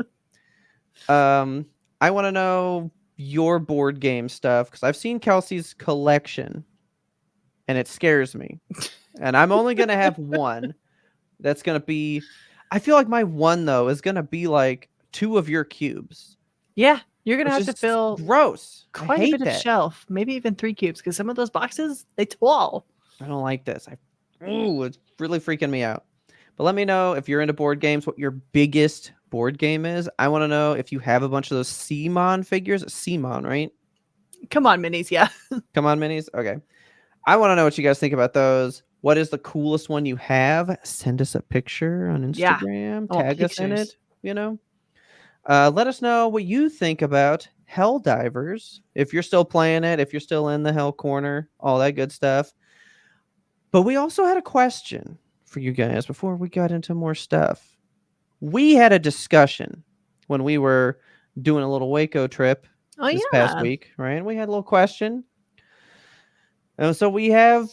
I want to know your board game stuff because I've seen Kelsey's collection and it scares me. And I'm only going to have one that's going to be, I feel like my one though is going to be like 2 of your cubes. Yeah. You're going to Which have to is fill gross. I quite a hate bit of that. shelf. Maybe even 3 cubes because some of those boxes, they twirl. I don't like this. It's really freaking me out. But let me know if you're into board games, what your biggest board game is. I want to know if you have a bunch of those CMON figures. CMON, right? Come on, minis. Yeah. Come on, minis. Okay. I want to know what you guys think about those. What is the coolest one you have? Send us a picture on Yeah. Instagram. I want Tag us in pictures. it. You know. Let us know what you think about Helldivers. If you're still playing it, if you're still in the Hell Corner, all that good stuff. But we also had a question for you guys before we got into more stuff. We had a discussion when we were doing a little Waco trip this past week, right? We had a little question. And so we have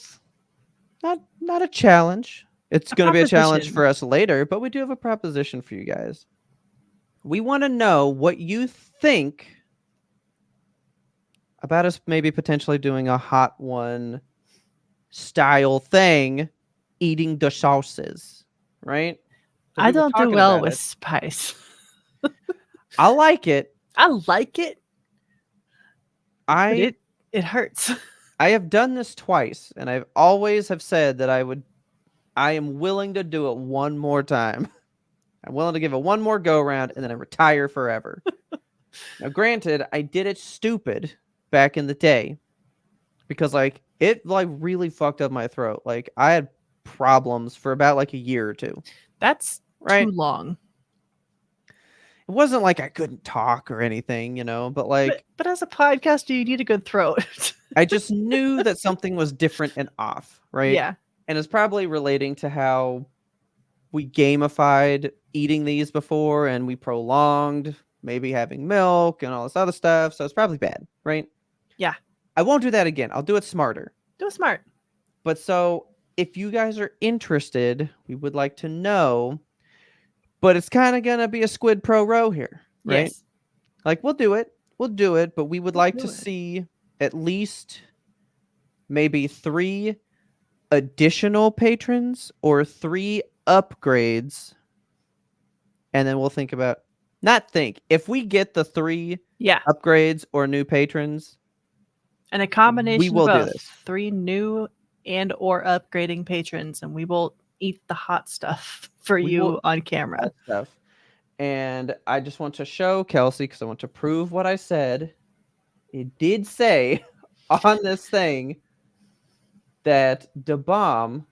not a challenge. It's going to be a challenge proposition. for us later, but we do have a proposition for you guys. We want to know what you think about us maybe potentially doing a hot one style thing, eating the sauces, right? So I we were don't do talking well about with it. spice. I like it. I like it, but I it hurts. I have done this twice, and I've always have said that I am willing to do it one more time. I'm willing to give it one more go around and then I retire forever. Now, granted, I did it stupid back in the day because like it like really fucked up my throat. Like I had problems for about like a year or 2. That's Right? too long. It wasn't like I couldn't talk or anything, you know, but like But as a podcaster, you need a good throat. I just knew that something was different and off, right? Yeah. And it's probably relating to how we gamified eating these before and we prolonged maybe having milk and all this other stuff. So it's probably bad, right? Yeah. I won't do that again. I'll do it smarter. Do it smart. But so if you guys are interested, we would like to know. But it's kind of going to be a squid pro row here, right? Yes. Like we'll do it. We'll do it. But we would like to do it. see at least maybe 3 additional patrons or 3 upgrades. And then we'll think about, if we get the 3 Yeah. upgrades or new patrons, And a combination will of do both. this. 3 new and or upgrading patrons, and we will eat the hot stuff for We you will on camera. that stuff. And I just want to show Kelsey, because I want to prove what I said. It did say on this thing that the bomb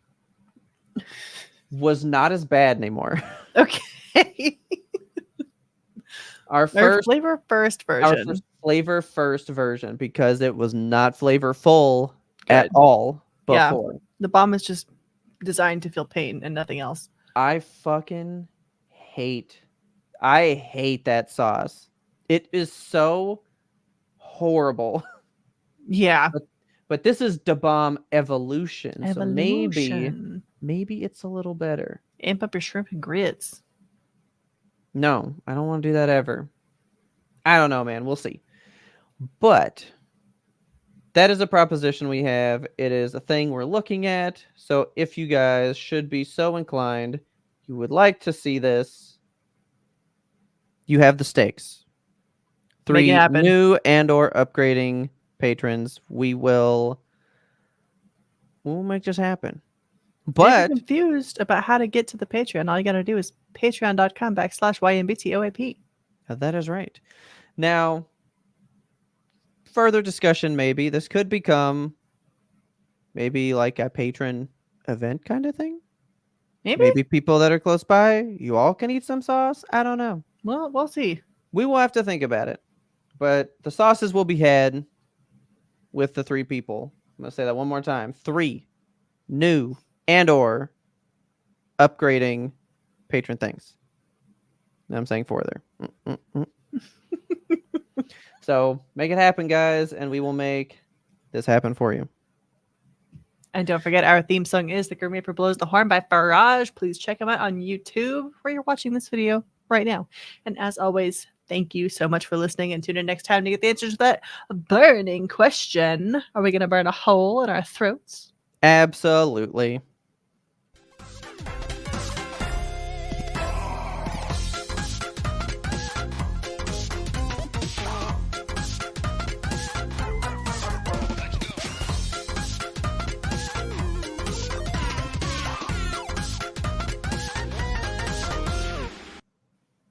was not as bad anymore. Okay. Our Our first flavor first version. flavor first version, because it was not flavorful at Good. all Yeah. before. The bomb is just designed to feel pain and nothing else. I fucking hate that sauce. It is so horrible. Yeah. But this is Da Bomb Evolution. So Evolution. maybe it's a little better. Amp up your shrimp and grits. No, I don't want to do that ever. I don't know, man. We'll see. But that is a proposition we have. It is a thing we're looking at. So if you guys should be so inclined, you would like to see this, you have the stakes. Make it 3 happen. new and or upgrading patrons. We'll make this happen. If But you're confused about how to get to the Patreon, all you gotta do is patreon.com/YMBToAP. that is right. Now, further discussion, maybe this could become maybe like a patron event kind of thing. Maybe people that are close by, you all can eat some sauce. I don't know. Well, we'll see. We will have to think about it. But the sauces will be had with the 3 people. I'm going to say that one more time. 3 new and or upgrading patron things. I'm saying 4 there. So make it happen, guys, and we will make this happen for you. And don't forget, our theme song is The Grim Reaper Blows the Horn by Faraj. Please check him out on YouTube where you're watching this video right now. And as always, thank you so much for listening, and tune in next time to get the answers to that burning question. Are we going to burn a hole in our throats? Absolutely.